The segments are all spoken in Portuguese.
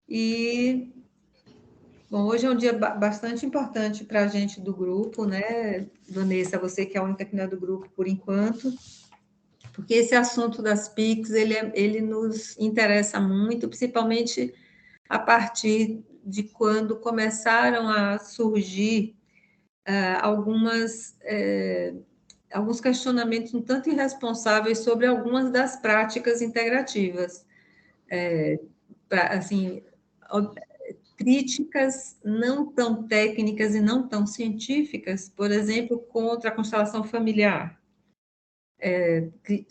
E, bom, hoje é um dia bastante importante para a gente do grupo, né, Vanessa, você que é a única que não é do grupo por enquanto, porque esse assunto das PICs, ele nos interessa muito, principalmente a partir de quando começaram a surgir alguns questionamentos um tanto irresponsáveis sobre algumas das práticas integrativas. Assim, críticas não tão técnicas e não tão científicas, por exemplo, contra a constelação familiar.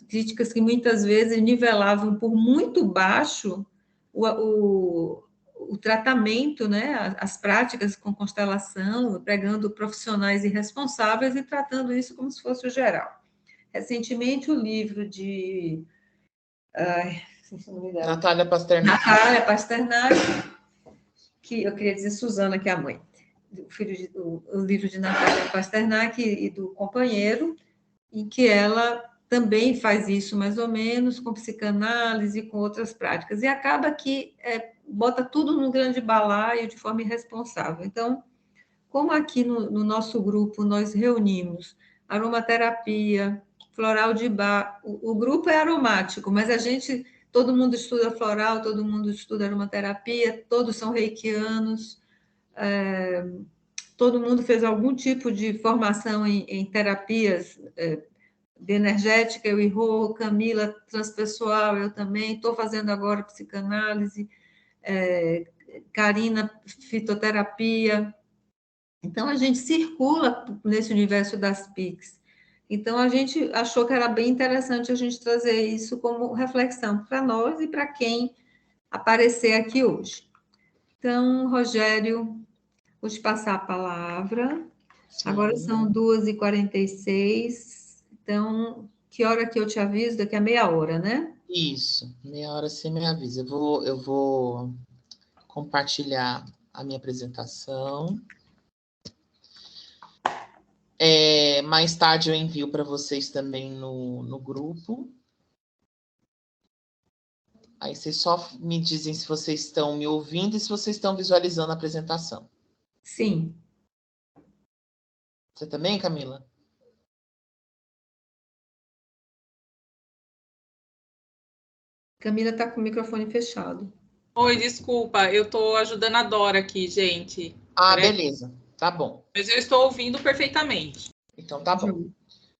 Críticas que muitas vezes nivelavam por muito baixo o tratamento, né, as práticas com constelação, pregando profissionais irresponsáveis e tratando isso como se fosse o geral. Recentemente, o livro de Natália Pasternak. Natália Pasternak, que eu queria dizer Suzana, que é a mãe, o livro de Natália Pasternak e do companheiro, em que ela também faz isso mais ou menos com psicanálise e com outras práticas, e acaba que bota tudo num grande balaio de forma irresponsável. Então, como aqui no nosso grupo nós reunimos aromaterapia, floral de bar, o grupo é aromático, mas todo mundo estuda floral, todo mundo estuda aromaterapia, todos são reikianos, todo mundo fez algum tipo de formação em terapias bioenergética, eu e Rô, Camila, transpessoal, eu também, estou fazendo agora psicanálise, Karina, fitoterapia. Então, a gente circula nesse universo das PICs. Então, a gente achou que era bem interessante a gente trazer isso como reflexão para nós e para quem aparecer aqui hoje. Então, Rogério, vou te passar a palavra. Sim. Agora são 2h46. Então, que hora que eu te aviso? Daqui a meia hora, né? Isso, meia hora você me avisa. Eu vou compartilhar a minha apresentação. Mais tarde eu envio para vocês também no grupo. Aí vocês só me dizem se vocês estão me ouvindo e se vocês estão visualizando a apresentação. Sim. Você também, Camila? Camila está com o microfone fechado. Oi, desculpa, eu estou ajudando a Dora aqui, gente. Beleza, tá bom. Mas eu estou ouvindo perfeitamente. Então, tá bom.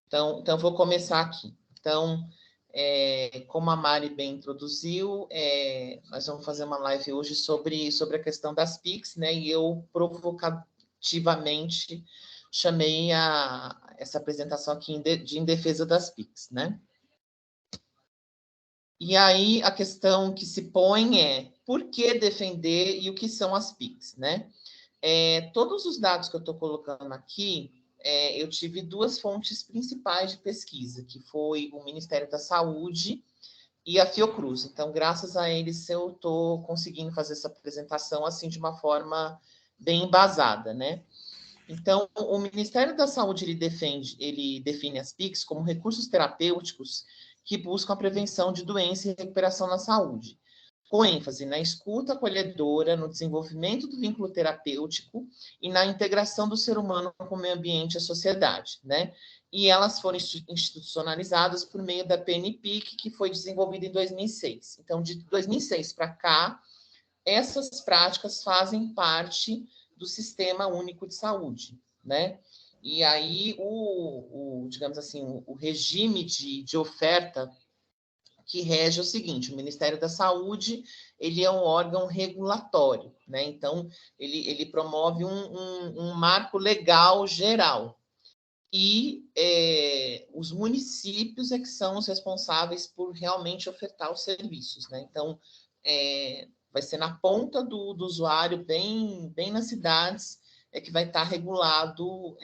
Então vou começar aqui. Então, como a Mari bem introduziu, nós vamos fazer uma live hoje sobre a questão das PICs, né? E eu provocativamente chamei essa apresentação aqui em defesa das PICs, né? E aí a questão que se põe é por que defender e o que são as PICs, né? Todos os dados que eu estou colocando aqui, eu tive duas fontes principais de pesquisa, que foi o Ministério da Saúde e a Fiocruz. Então, graças a eles, eu estou conseguindo fazer essa apresentação assim de uma forma bem embasada, né? Então, o Ministério da Saúde ele define as PICs como recursos terapêuticos que buscam a prevenção de doença e recuperação na saúde, com ênfase na escuta acolhedora, no desenvolvimento do vínculo terapêutico e na integração do ser humano com o meio ambiente e a sociedade, né? E elas foram institucionalizadas por meio da PNPIC, que foi desenvolvida em 2006. Então, de 2006 para cá, essas práticas fazem parte do Sistema Único de Saúde, né? E aí, digamos assim, o regime de oferta que rege é o seguinte: o Ministério da Saúde, ele é um órgão regulatório, né? Então, ele promove um marco legal geral. E os municípios é que são os responsáveis por realmente ofertar os serviços, né? Então, vai ser na ponta do usuário, bem nas cidades, que vai estar regulado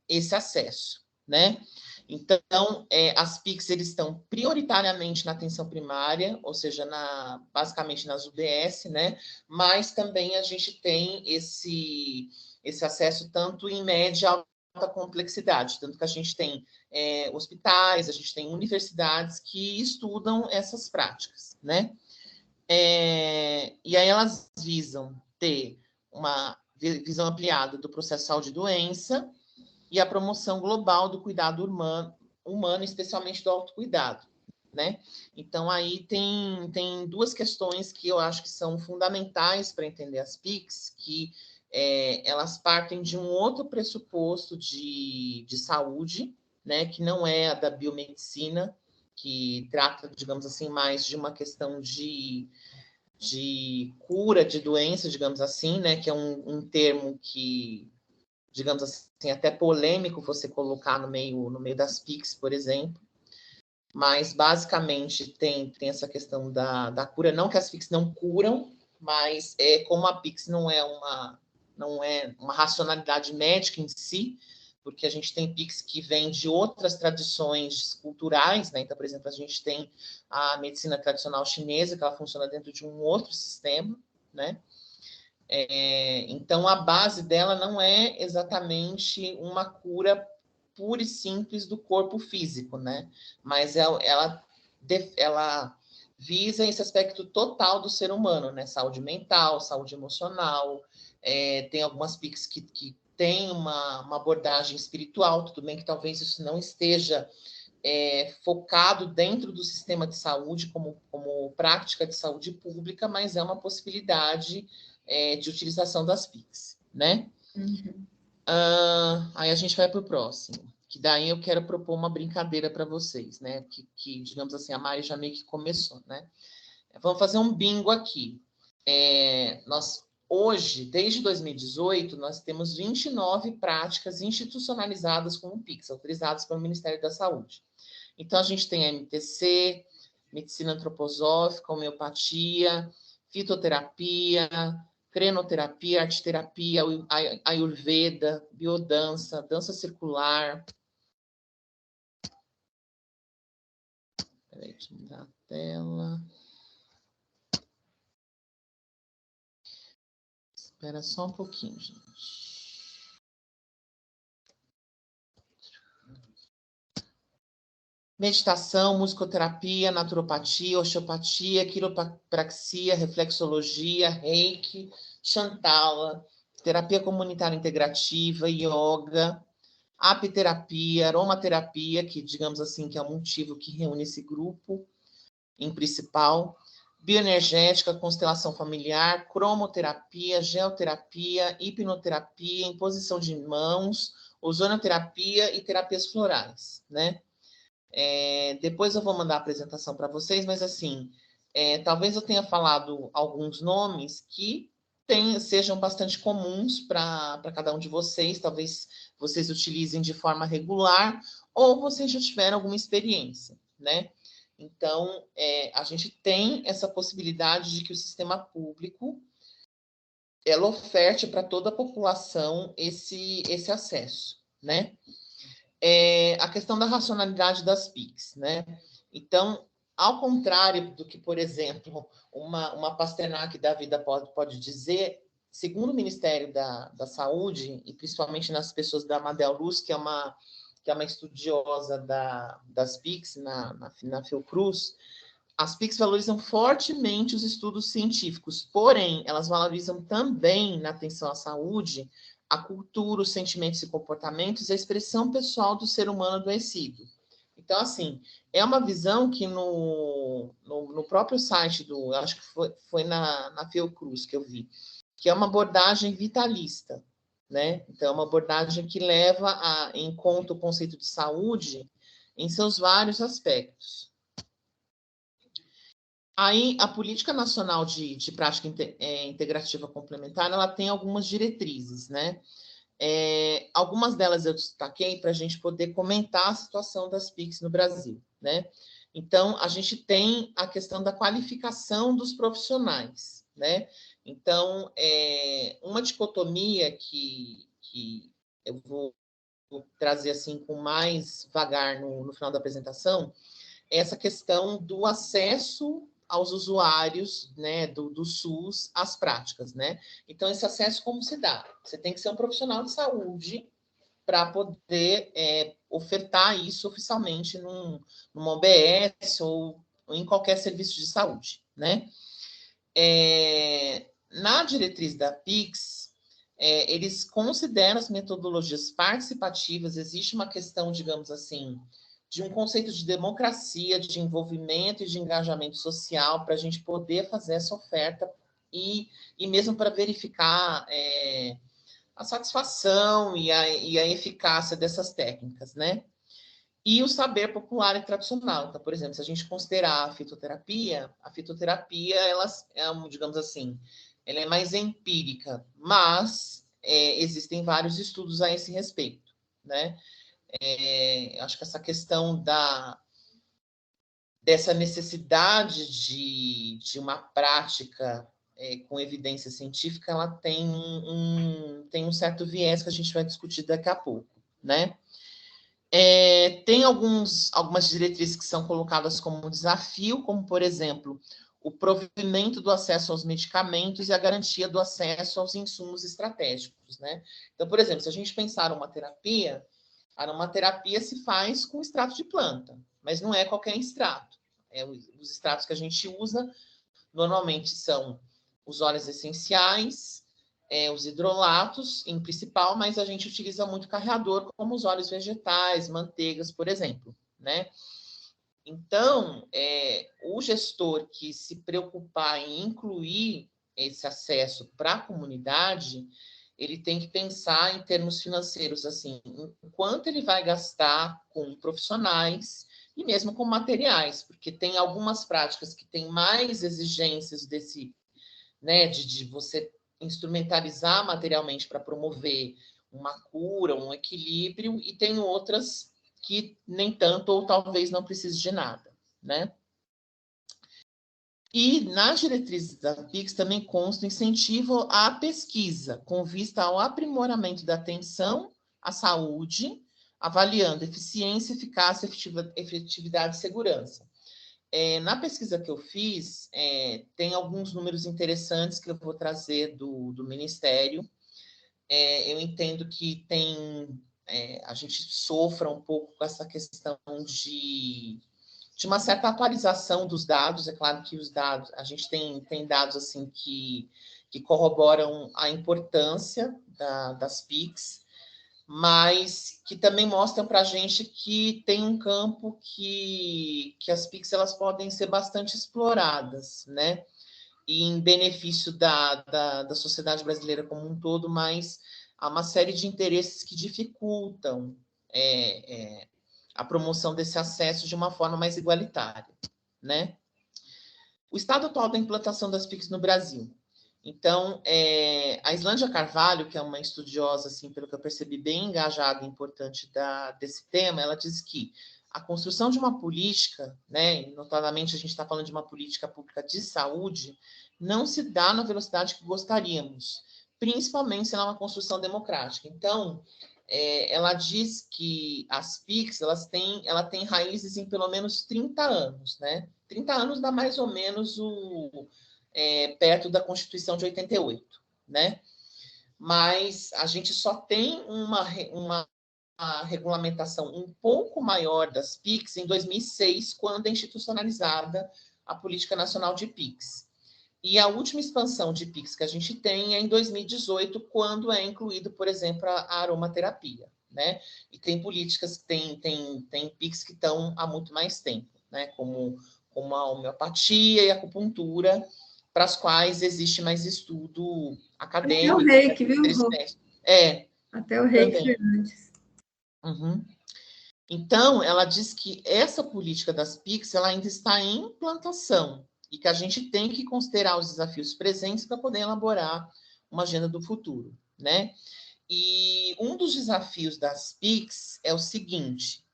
esse acesso, né? Então, as PICs eles estão prioritariamente na atenção primária, ou seja, basicamente nas UBS, né? Mas também a gente tem esse acesso tanto em média e alta complexidade, tanto que a gente tem hospitais, a gente tem universidades que estudam essas práticas, né? E aí elas visam ter uma visão ampliada do processo de saúde e doença e a promoção global do cuidado humano, especialmente do autocuidado, né? Então, aí tem duas questões que eu acho que são fundamentais para entender as PICs, que elas partem de um outro pressuposto de saúde, né, que não é a da biomedicina, que trata, digamos assim, mais de uma questão de cura de doenças, digamos assim, né, que é um termo que, digamos assim, até polêmico você colocar no meio das PICs, por exemplo, mas basicamente tem essa questão da cura, não que as PICs não curam, mas como a PICs não é uma racionalidade médica em si, porque a gente tem PICs que vêm de outras tradições culturais, né? Então, por exemplo, a gente tem a medicina tradicional chinesa, que ela funciona dentro de um outro sistema, né? Então, a base dela não é exatamente uma cura pura e simples do corpo físico, né? Mas ela visa esse aspecto total do ser humano, né? Saúde mental, saúde emocional. Tem algumas PICs que têm uma abordagem espiritual, tudo bem que talvez isso não esteja focado dentro do sistema de saúde como prática de saúde pública, mas é uma possibilidade de utilização das PICs, né? Uhum. Aí a gente vai para o próximo, que daí eu quero propor uma brincadeira para vocês, né? Que, digamos assim, a Mari já meio que começou, né? Vamos fazer um bingo aqui. Nós, hoje, desde 2018, nós temos 29 práticas institucionalizadas como PICs, autorizadas pelo Ministério da Saúde. Então, a gente tem a MTC, medicina antroposófica, homeopatia, fitoterapia, crenoterapia, arteterapia, ayurveda, biodança, dança circular. Peraí, deixa eu mudar a tela. Espera só um pouquinho, gente. Meditação, musicoterapia, naturopatia, osteopatia, quiropraxia, reflexologia, reiki, Shantala, terapia comunitária integrativa, yoga, apiterapia, aromaterapia, que digamos assim que é um motivo que reúne esse grupo em principal, bioenergética, constelação familiar, cromoterapia, geoterapia, hipnoterapia, imposição de mãos, ozonoterapia e terapias florais, né? Depois eu vou mandar a apresentação para vocês, mas assim, talvez eu tenha falado alguns nomes que sejam bastante comuns para cada um de vocês, talvez vocês utilizem de forma regular, ou vocês já tiveram alguma experiência, né? Então, a gente tem essa possibilidade de que o sistema público ela oferte para toda a população esse acesso, né? A questão da racionalidade das PICs, né? Então, ao contrário do que, por exemplo, uma Pasternak da vida pode dizer, segundo o Ministério da Saúde, e principalmente nas pessoas da Amadel Luz, que é uma estudiosa das PICs na Fiocruz, as PICs valorizam fortemente os estudos científicos, porém, elas valorizam também, na atenção à saúde, a cultura, os sentimentos e comportamentos, a expressão pessoal do ser humano adoecido. Então, assim, é uma visão que no próprio site acho que foi na Fiocruz que eu vi, que é uma abordagem vitalista, né? Então, é uma abordagem que leva em conta o conceito de saúde em seus vários aspectos. Aí, a Política Nacional de Prática Integrativa Complementar, ela tem algumas diretrizes, né? Algumas delas eu destaquei para a gente poder comentar a situação das PICs no Brasil, né? Então, a gente tem a questão da qualificação dos profissionais, né? Então, uma dicotomia que eu vou trazer assim com mais vagar no final da apresentação, é essa questão do acesso aos usuários, né, do SUS às práticas, né? Então, esse acesso como se dá? Você tem que ser um profissional de saúde para poder ofertar isso oficialmente numa OBS ou em qualquer serviço de saúde, né? Na diretriz da PICS, eles consideram as metodologias participativas, existe uma questão, digamos assim, de um conceito de democracia, de envolvimento e de engajamento social para a gente poder fazer essa oferta e mesmo para verificar a satisfação e a eficácia dessas técnicas, né? E o saber popular e tradicional. Então, por exemplo, se a gente considerar a fitoterapia, ela é, digamos assim, ela é mais empírica, mas existem vários estudos a esse respeito, né? Acho que essa questão dessa necessidade de uma prática com evidência científica, ela tem um certo viés que a gente vai discutir daqui a pouco, né? Tem algumas diretrizes que são colocadas como um desafio, como, por exemplo, o provimento do acesso aos medicamentos e a garantia do acesso aos insumos estratégicos, né? Então, por exemplo, se a gente pensar a aromaterapia se faz com extrato de planta, mas não é qualquer extrato. Os extratos que a gente usa normalmente são os óleos essenciais, os hidrolatos em principal, mas a gente utiliza muito carreador, como os óleos vegetais, manteigas, por exemplo, né? Então, o gestor que se preocupar em incluir esse acesso para a comunidade, ele tem que pensar em termos financeiros, assim, quanto ele vai gastar com profissionais e mesmo com materiais, porque tem algumas práticas que têm mais exigências né, de você instrumentalizar materialmente para promover uma cura, um equilíbrio, e tem outras que nem tanto ou talvez não precise de nada, né? E nas diretrizes da PICS também consta incentivo à pesquisa, com vista ao aprimoramento da atenção à saúde, avaliando eficiência, eficácia, efetividade e segurança. Na pesquisa que eu fiz, tem alguns números interessantes que eu vou trazer do Ministério. Eu entendo que a gente sofra um pouco com essa questão de uma certa atualização dos dados. É claro que os dados, a gente tem dados assim que corroboram a importância das PICs, mas que também mostram para a gente que tem um campo que as PICs elas podem ser bastante exploradas, né? E em benefício da sociedade brasileira como um todo, mas há uma série de interesses que dificultam a promoção desse acesso de uma forma mais igualitária, né? O estado atual da implantação das PICs no Brasil. Então, a Islândia Carvalho, que é uma estudiosa, assim, pelo que eu percebi, bem engajada e importante desse tema, ela diz que a construção de uma política, né, notadamente a gente está falando de uma política pública de saúde, não se dá na velocidade que gostaríamos, principalmente se ela é uma construção democrática. Então, ela diz que as PICs, ela tem raízes em pelo menos 30 anos, né? 30 anos dá mais ou menos perto da Constituição de 88, né? Mas a gente só tem uma regulamentação um pouco maior das PICs em 2006, quando é institucionalizada a Política Nacional de PICs. E a última expansão de PICs que a gente tem é em 2018, quando é incluído, por exemplo, a aromaterapia, né? E tem políticas, tem PICs que estão há muito mais tempo, né? Como a homeopatia e a acupuntura, para as quais existe mais estudo acadêmico. Até o reiki, viu? Até o reiki foi antes. Uhum. Então, ela diz que essa política das PICs ela ainda está em implantação e que a gente tem que considerar os desafios presentes para poder elaborar uma agenda do futuro, né? E um dos desafios das PICs é o seguinte,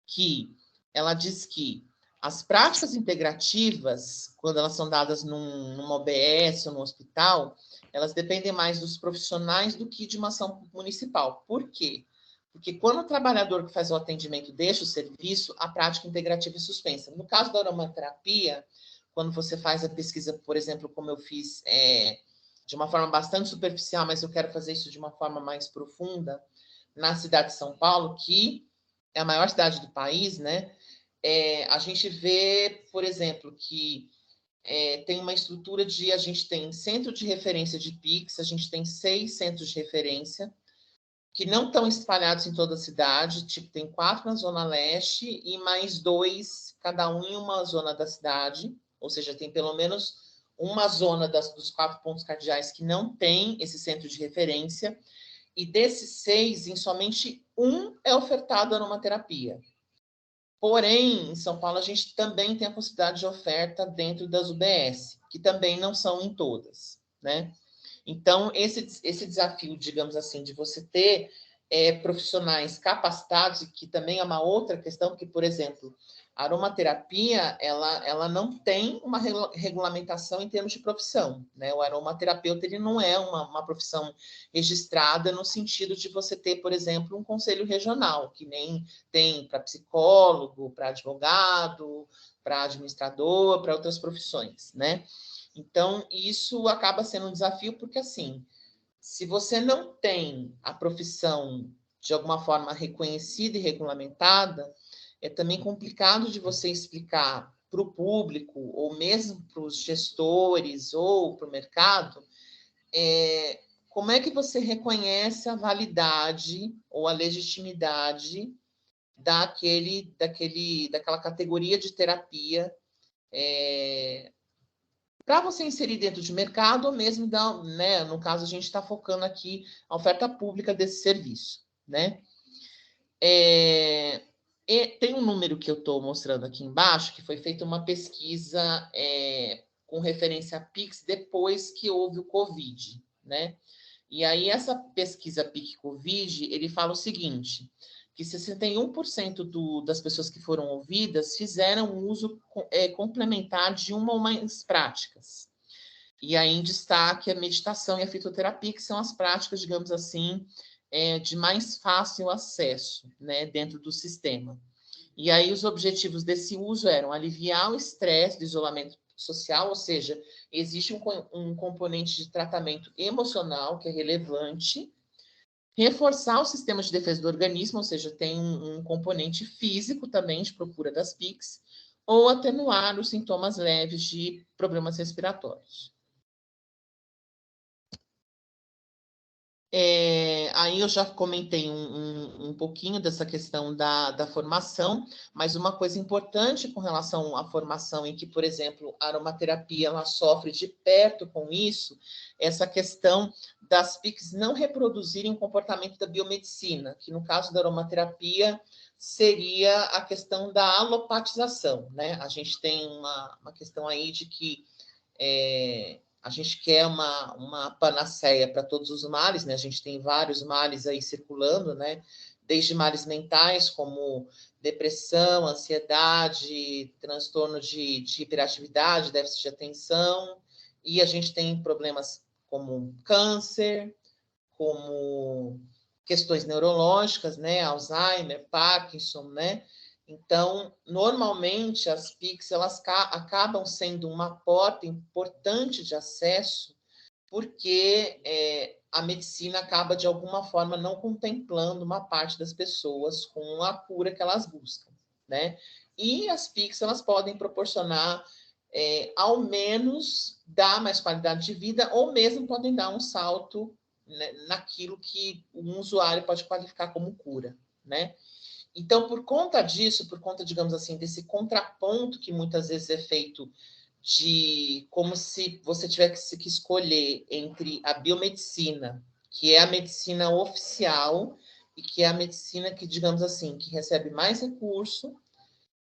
que ela diz que as práticas integrativas, quando elas são dadas numa OBS ou no hospital, elas dependem mais dos profissionais do que de uma ação municipal. Por quê? Porque quando o trabalhador que faz o atendimento deixa o serviço, a prática integrativa é suspensa. No caso da aromaterapia, quando você faz a pesquisa, por exemplo, como eu fiz, de uma forma bastante superficial, mas eu quero fazer isso de uma forma mais profunda, na cidade de São Paulo, que é a maior cidade do país, né? A gente vê, por exemplo, que tem uma estrutura a gente tem centro de referência de PIX, a gente tem 6 centros de referência, que não estão espalhados em toda a cidade, tipo, tem 4 na Zona Leste e mais 2, cada um em uma zona da cidade, ou seja, tem pelo menos uma zona dos 4 pontos cardeais que não tem esse centro de referência, e desses 6, em somente um é ofertado aromaterapia. Porém, em São Paulo, a gente também tem a possibilidade de oferta dentro das UBS, que também não são em todas, né? Então, esse desafio, digamos assim, de você ter profissionais capacitados, e que também é uma outra questão, porque, por exemplo, a aromaterapia, ela não tem uma regulamentação em termos de profissão, né? O aromaterapeuta, ele não é uma profissão registrada no sentido de você ter, por exemplo, um conselho regional, que nem tem para psicólogo, para advogado, para administrador, para outras profissões, né? Então, isso acaba sendo um desafio, porque, assim, se você não tem a profissão de alguma forma reconhecida e regulamentada, é também complicado de você explicar para o público, ou mesmo para os gestores, ou para o mercado, como é que você reconhece a validade ou a legitimidade daquela categoria de terapia, para você inserir dentro de mercado, ou mesmo, né, no caso, a gente está focando aqui a oferta pública desse serviço, né? Tem um número que eu estou mostrando aqui embaixo, que foi feita uma pesquisa com referência a PIX depois que houve o Covid, né? E aí, essa pesquisa PIC-Covid, ele fala o seguinte, que 61% das pessoas que foram ouvidas fizeram uso complementar de uma ou mais práticas. E aí, em destaque, a meditação e a fitoterapia, que são as práticas, digamos assim, de mais fácil acesso, né, dentro do sistema. E aí, os objetivos desse uso eram aliviar o estresse do isolamento social, ou seja, existe um componente de tratamento emocional que é relevante, reforçar o sistema de defesa do organismo, ou seja, tem um componente físico também de procura das PICs, ou atenuar os sintomas leves de problemas respiratórios. Aí eu já comentei um pouquinho dessa questão da formação, mas uma coisa importante com relação à formação, em que, por exemplo, a aromaterapia ela sofre de perto com isso, essa questão das PICs não reproduzirem o comportamento da biomedicina, que no caso da aromaterapia seria a questão da alopatização, né? A gente tem uma questão aí de que a gente quer uma panaceia para todos os males, né? A gente tem vários males aí circulando, né? Desde males mentais, como depressão, ansiedade, transtorno de hiperatividade, déficit de atenção, e a gente tem problemas como câncer, como questões neurológicas, né? Alzheimer, Parkinson, né? Então, normalmente, as PICs elas acabam sendo uma porta importante de acesso, porque a medicina acaba, de alguma forma, não contemplando uma parte das pessoas com a cura que elas buscam, né? E as PICs elas podem proporcionar, ao menos, dar mais qualidade de vida, ou mesmo podem dar um salto, né, naquilo que um usuário pode qualificar como cura, né? Então, por conta disso, por conta, digamos assim, desse contraponto que muitas vezes é feito de como se você tivesse que escolher entre a biomedicina, que é a medicina oficial, e que é a medicina que, digamos assim, que recebe mais recurso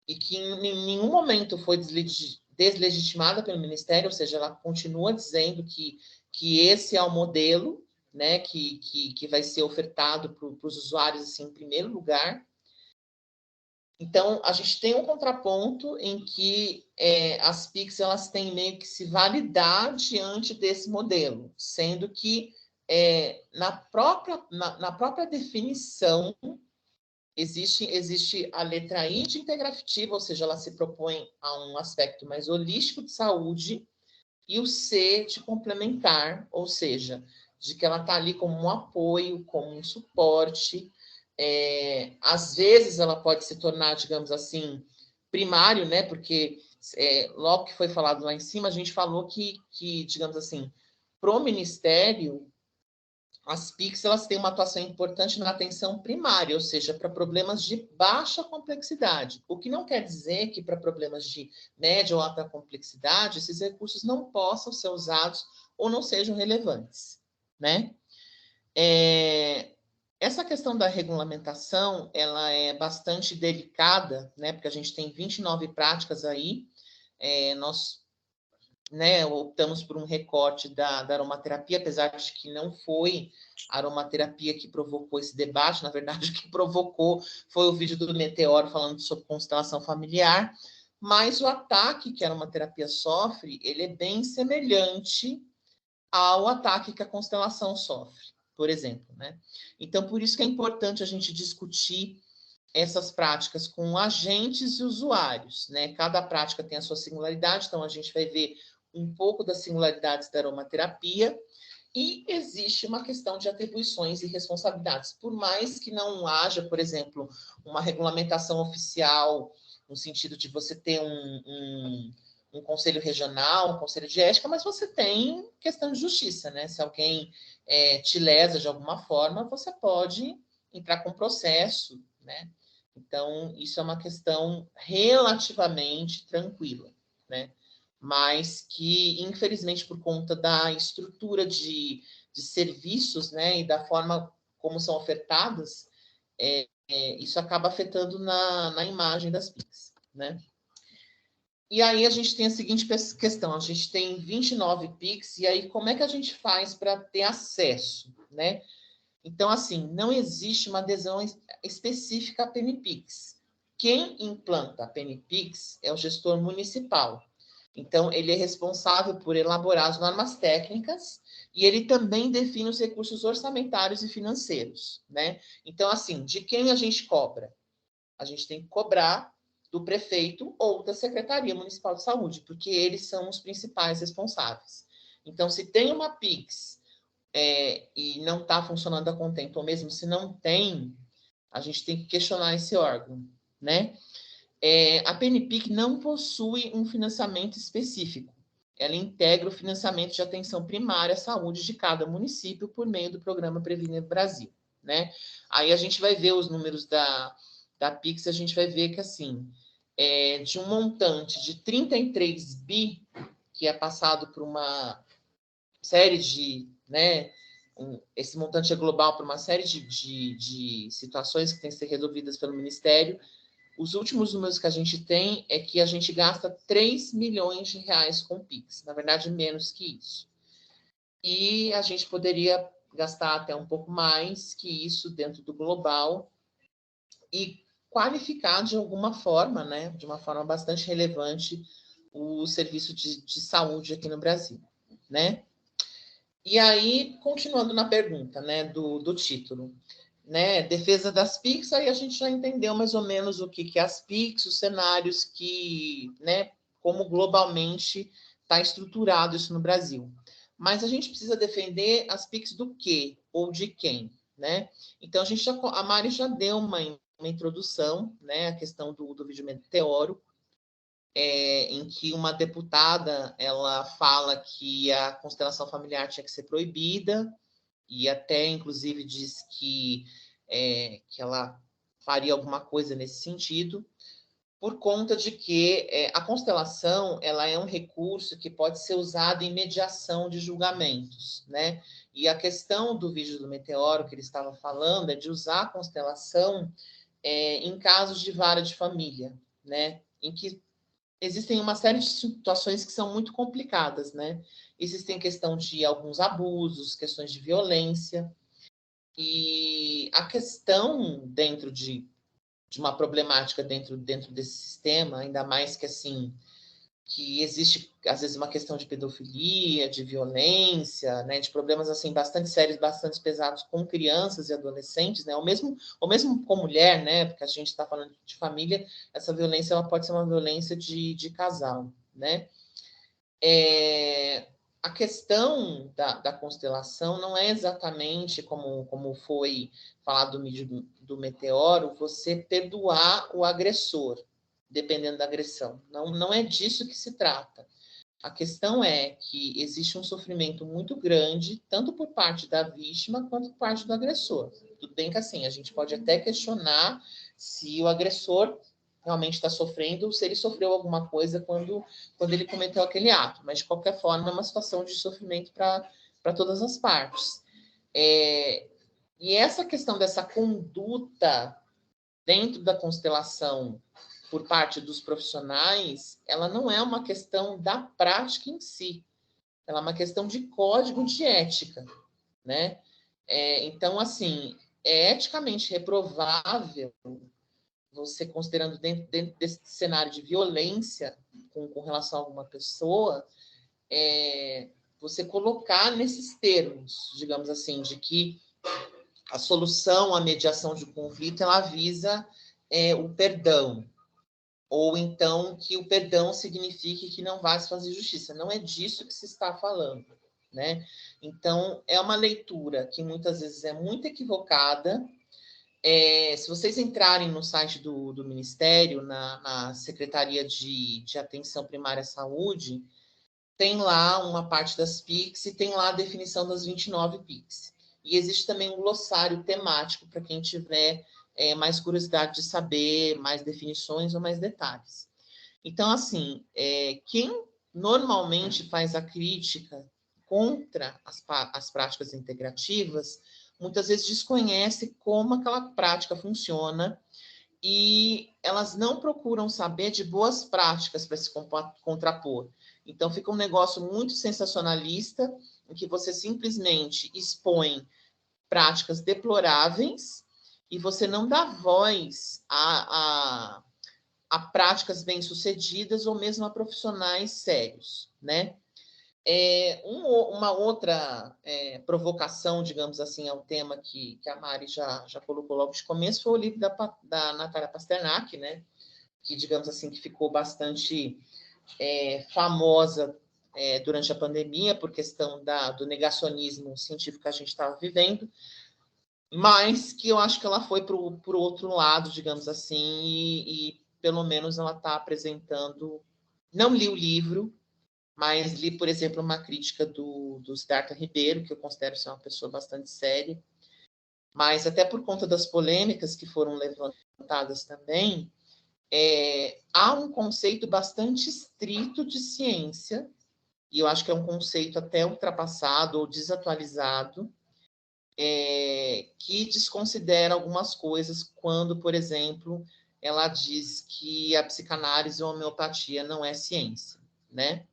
e que em nenhum momento foi deslegitimada pelo Ministério, ou seja, ela continua dizendo que esse é o modelo, né, que vai ser ofertado para os usuários, assim, em primeiro lugar. Então, a gente tem um contraponto em que as PICs elas têm meio que se validar diante desse modelo, sendo que na própria definição existe a letra I de integrativa, ou seja, ela se propõe a um aspecto mais holístico de saúde, e o C de complementar, ou seja, de que ela está ali como um apoio, como um suporte. Às vezes ela pode se tornar, digamos assim, primário, né? Porque logo que foi falado lá em cima, a gente falou que digamos assim, para o Ministério, as PICs elas têm uma atuação importante na atenção primária, ou seja, para problemas de baixa complexidade. O que não quer dizer que para problemas de média ou alta complexidade, esses recursos não possam ser usados ou não sejam relevantes, né? Essa questão da regulamentação, ela é bastante delicada, né? Porque a gente tem 29 práticas aí, nós, né, optamos por um recorte da aromaterapia, apesar de que não foi a aromaterapia que provocou esse debate, na verdade, o que provocou foi o vídeo do Meteoro falando sobre constelação familiar, mas o ataque que a aromaterapia sofre, ele é bem semelhante ao ataque que a constelação sofre, por exemplo, né? Então, por isso que é importante a gente discutir essas práticas com agentes e usuários, né? Cada prática tem a sua singularidade, então a gente vai ver um pouco das singularidades da aromaterapia e existe uma questão de atribuições e responsabilidades. Por mais que não haja, por exemplo, uma regulamentação oficial, no sentido de você ter um conselho regional, um conselho de ética, mas você tem questão de justiça, né? Se alguém te lesa de alguma forma, você pode entrar com processo, né? Então, isso é uma questão relativamente tranquila, né? Mas que, infelizmente, por conta da estrutura de serviços, né, e da forma como são ofertadas, isso acaba afetando na imagem das PICs, né? E aí a gente tem a seguinte questão, a gente tem 29 PICs, e aí como é que a gente faz para ter acesso, né? Então, assim, não existe uma adesão específica à PNPIX. Quem implanta a PNPIX é o gestor municipal. Então, ele é responsável por elaborar as normas técnicas e ele também define os recursos orçamentários e financeiros, né? Então, assim, de quem a gente cobra? A gente tem que cobrar do prefeito ou da Secretaria Municipal de Saúde, porque eles são os principais responsáveis. Então, se tem uma PIX e não está funcionando a contento, ou mesmo se não tem, a gente tem que questionar esse órgão, né? A PNPIC não possui um financiamento específico. Ela integra o financiamento de atenção primária à saúde de cada município por meio do programa Previne Brasil, né? Aí a gente vai ver os números da PIX, a gente vai ver que, assim, de um montante de 33 bi, que é passado por uma série de, né, esse montante é global para uma série de situações que têm que ser resolvidas pelo Ministério. Os últimos números que a gente tem é que a gente gasta 3 milhões de reais com PIX, na verdade, menos que isso. E a gente poderia gastar até um pouco mais que isso dentro do global e qualificar de alguma forma, né, de uma forma bastante relevante, o serviço de saúde aqui no Brasil, né? E aí, continuando na pergunta, né, do título, né, defesa das PICs, aí a gente já entendeu mais ou menos o que é as PICs, os cenários que, né, como globalmente está estruturado isso no Brasil. Mas a gente precisa defender as PICs do quê ou de quem, né? Então, a Mari já deu uma introdução, né, a questão do vídeo Meteoro, em que uma deputada ela fala que a constelação familiar tinha que ser proibida e até inclusive diz que ela faria alguma coisa nesse sentido, por conta de que a constelação ela é um recurso que pode ser usado em mediação de julgamentos, né? E a questão do vídeo do Meteoro que ele estava falando é de usar a constelação em casos de vara de família, né? Em que existem uma série de situações que são muito complicadas, né? Existem questão de alguns abusos, questões de violência, e a questão dentro de uma problemática dentro desse sistema, ainda mais que, assim, que existe, às vezes, uma questão de pedofilia, de violência, né, de problemas, assim, bastante sérios, bastante pesados com crianças e adolescentes, né, ou mesmo com mulher, né, porque a gente está falando de família, essa violência, ela pode ser uma violência de casal, né. A questão da constelação não é exatamente como foi falado do vídeo do Meteoro, você perdoar o agressor, dependendo da agressão. Não é disso que se trata. A questão é que existe um sofrimento muito grande, tanto por parte da vítima quanto por parte do agressor. Tudo bem que assim, a gente pode até questionar se o agressor realmente está sofrendo, se ele sofreu alguma coisa quando ele cometeu aquele ato, mas de qualquer forma é uma situação de sofrimento para todas as partes. E essa questão dessa conduta dentro da constelação por parte dos profissionais, ela não é uma questão da prática em si, ela é uma questão de código de ética, né? Então, assim, é eticamente reprovável você, considerando dentro desse cenário de violência com relação a alguma pessoa, você colocar nesses termos, digamos assim, de que a solução, a mediação de conflito, ela visa o perdão, ou então que o perdão signifique que não vai se fazer justiça. Não é disso que se está falando, né? Então, é uma leitura que muitas vezes é muito equivocada. Se vocês entrarem no site do Ministério, na Secretaria de Atenção Primária à Saúde, tem lá uma parte das PICs e tem lá a definição das 29 PICs. E existe também um glossário temático para quem tiver mais curiosidade de saber mais definições ou mais detalhes. Então, assim, quem normalmente faz a crítica contra as práticas integrativas, muitas vezes desconhece como aquela prática funciona e elas não procuram saber de boas práticas para se contrapor. Então, fica um negócio muito sensacionalista, em que você simplesmente expõe práticas deploráveis e você não dá voz a práticas bem-sucedidas ou mesmo a profissionais sérios, né? Uma outra provocação, digamos assim, ao tema que a Mari já colocou logo de começo foi o livro da Natália Pasternak, né? Que, digamos assim, que ficou bastante famosa durante a pandemia por questão do negacionismo científico que a gente estava vivendo, mas que eu acho que ela foi para o outro lado, digamos assim, e pelo menos ela está apresentando... Não li o livro, mas li, por exemplo, uma crítica do Siddhartha Ribeiro, que eu considero ser uma pessoa bastante séria, mas até por conta das polêmicas que foram levantadas também, há um conceito bastante estrito de ciência, e eu acho que é um conceito até ultrapassado ou desatualizado, que desconsidera algumas coisas quando, por exemplo, ela diz que a psicanálise ou a homeopatia não é ciência, né?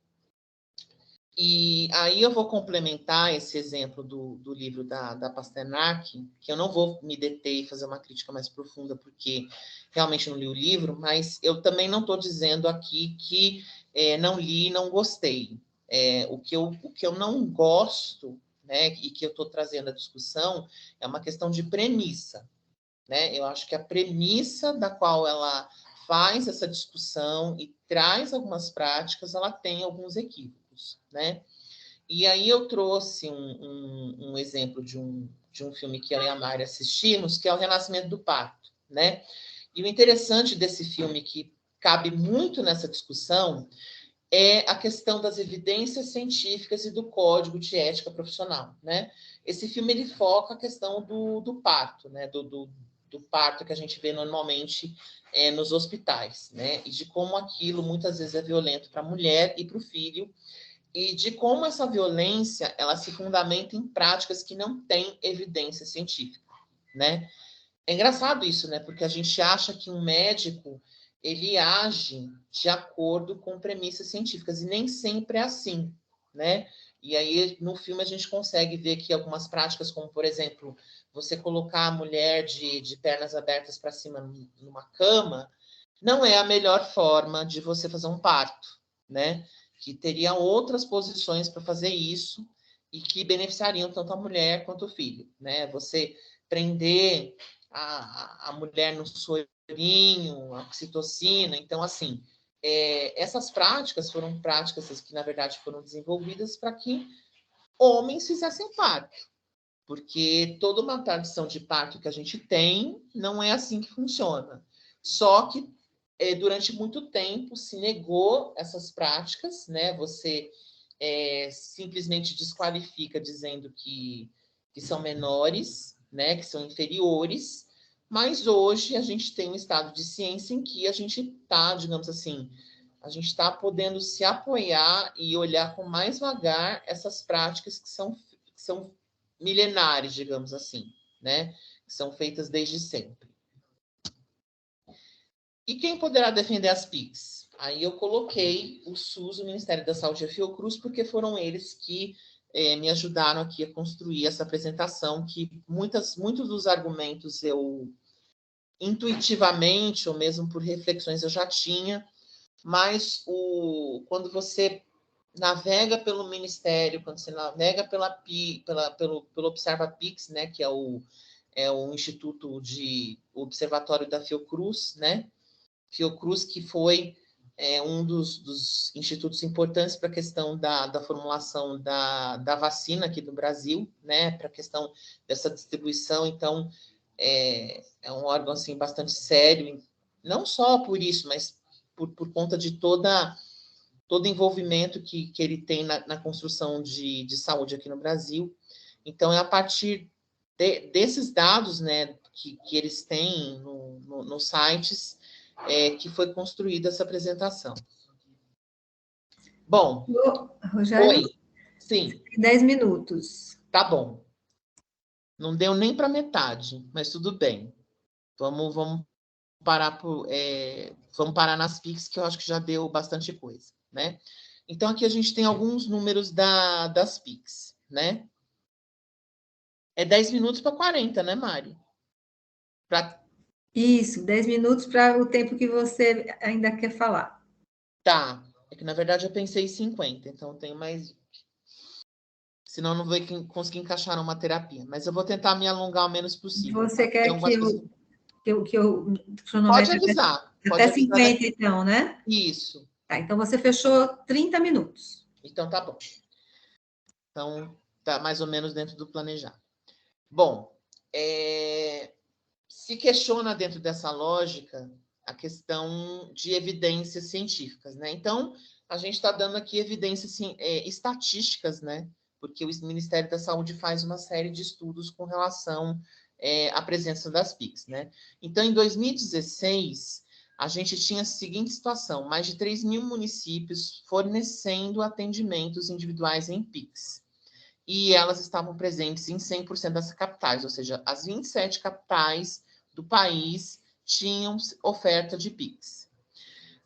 E aí eu vou complementar esse exemplo do livro da Pasternak, que eu não vou me deter e fazer uma crítica mais profunda, porque realmente não li o livro, mas eu também não estou dizendo aqui que não li e não gostei. O que eu não gosto, né, e que eu estou trazendo à discussão, é uma questão de premissa, né? Eu acho que a premissa da qual ela faz essa discussão e traz algumas práticas, ela tem alguns equívocos, né? E aí eu trouxe um exemplo de um filme que eu e a Mari assistimos, que é o Renascimento do Parto, né? E o interessante desse filme, que cabe muito nessa discussão, é a questão das evidências científicas e do código de ética profissional, né? Esse filme, ele foca a questão do parto, né? Do parto que a gente vê normalmente nos hospitais, né? E de como aquilo muitas vezes é violento para a mulher e para o filho, e de como essa violência ela se fundamenta em práticas que não têm evidência científica, né? É engraçado isso, né? Porque a gente acha que um médico ele age de acordo com premissas científicas e nem sempre é assim, né? E aí no filme a gente consegue ver que algumas práticas, como por exemplo, você colocar a mulher de pernas abertas para cima numa cama, não é a melhor forma de você fazer um parto, né? Que teria outras posições para fazer isso e que beneficiariam tanto a mulher quanto o filho, né? Você prender a mulher no sorinho, a oxitocina. Então, assim, essas práticas foram práticas que, na verdade, foram desenvolvidas para que homens fizessem parto, porque toda uma tradição de parto que a gente tem não é assim que funciona. Só que durante muito tempo, se negou essas práticas, né? Você simplesmente desqualifica dizendo que são menores, né? Que são inferiores, mas hoje a gente tem um estado de ciência em que a gente está, digamos assim, a gente está podendo se apoiar e olhar com mais vagar essas práticas que são milenares, digamos assim, né? Que são feitas desde sempre. E quem poderá defender as PICs? Aí eu coloquei o SUS, o Ministério da Saúde e a Fiocruz, porque foram eles que me ajudaram aqui a construir essa apresentação, que muitos dos argumentos eu intuitivamente, ou mesmo por reflexões, eu já tinha, mas quando você navega pelo Ministério, quando você navega pelo Observa PICs, né, que é o Instituto o Observatório da Fiocruz, né? Fiocruz, que foi um dos institutos importantes para a questão da formulação da vacina aqui do Brasil, né? Para a questão dessa distribuição. Então, é um órgão assim, bastante sério, não só por isso, mas por conta de todo o envolvimento que ele tem na construção de saúde aqui no Brasil. Então, é a partir desses dados, né, que eles têm nos sites, que foi construída essa apresentação. Bom, Rogério, oi. Sim. 10 minutos. Tá bom. Não deu nem para metade, mas tudo bem. Vamos parar vamos parar nas PICs, que eu acho que já deu bastante coisa, né? Então, aqui a gente tem alguns números das PICs, né? É 10 minutos para 40, né, Mari? Isso, 10 minutos para o tempo que você ainda quer falar. Tá. É que, na verdade, eu pensei em 50, então eu tenho mais 20. Senão não vou conseguir encaixar numa terapia. Mas eu vou tentar me alongar o menos possível. Você quer que eu Pode cronometre avisar. até 50, então, né? Isso. Tá, então você fechou 30 minutos. Então tá bom. Então tá mais ou menos dentro do planejado. Bom, se questiona dentro dessa lógica a questão de evidências científicas, né? Então, a gente está dando aqui evidências estatísticas, né? Porque o Ministério da Saúde faz uma série de estudos com relação à presença das PICs, né? Então, em 2016, a gente tinha a seguinte situação: mais de 3 mil municípios fornecendo atendimentos individuais em PICs. E elas estavam presentes em 100% das capitais, ou seja, as 27 capitais do país tinham oferta de PIX.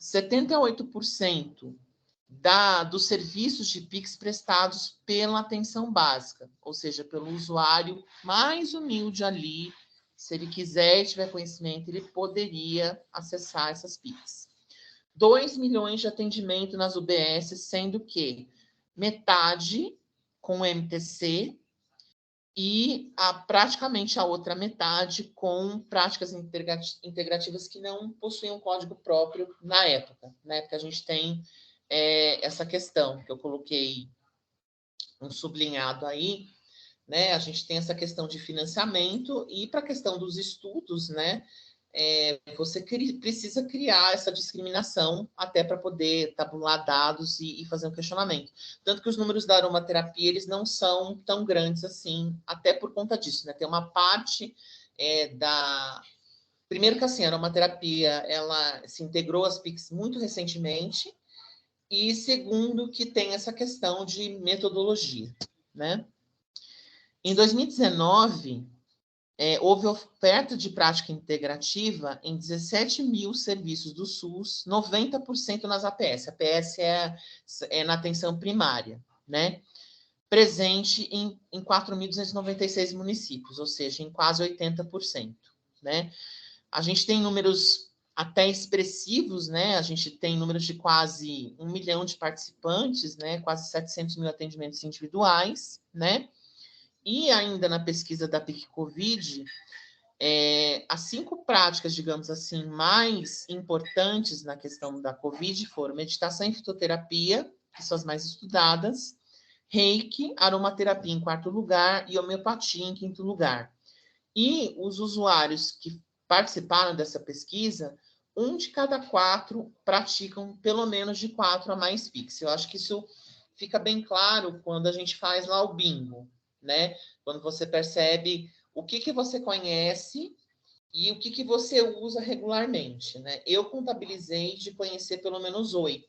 78% dos serviços de PIX prestados pela atenção básica, ou seja, pelo usuário mais humilde ali, se ele quiser e tiver conhecimento, ele poderia acessar essas PIX. 2 milhões de atendimento nas UBS, sendo que metade com MTC e praticamente a outra metade com práticas integrativas que não possuíam código próprio na época, né? Porque a gente tem essa questão que eu coloquei um sublinhado aí, né? A gente tem essa questão de financiamento e para a questão dos estudos, né? Você precisa criar essa discriminação até para poder tabular dados e fazer um questionamento. Tanto que os números da aromaterapia, eles não são tão grandes assim, até por conta disso, né? Tem uma parte Primeiro que assim, a aromaterapia, ela se integrou às PICs muito recentemente, e segundo que tem essa questão de metodologia, né? Em 2019... houve oferta de prática integrativa em 17 mil serviços do SUS, 90% nas APS. A APS é na atenção primária, né? Presente em 4.296 municípios, ou seja, em quase 80%, né? A gente tem números até expressivos, né? A gente tem números de quase 1 milhão de participantes, né? Quase 700 mil atendimentos individuais, né? E ainda na pesquisa da PIC Covid, as 5 práticas, digamos assim, mais importantes na questão da Covid foram meditação e fitoterapia, que são as mais estudadas, Reiki, aromaterapia em 4º lugar e homeopatia em 5º lugar. E os usuários que participaram dessa pesquisa 1 de cada 4 praticam pelo menos de 4 a mais PIX. Eu acho que isso fica bem claro quando a gente faz lá o bingo, né? Quando você percebe o que você conhece e o que você usa regularmente, né? Eu contabilizei de conhecer pelo menos 8.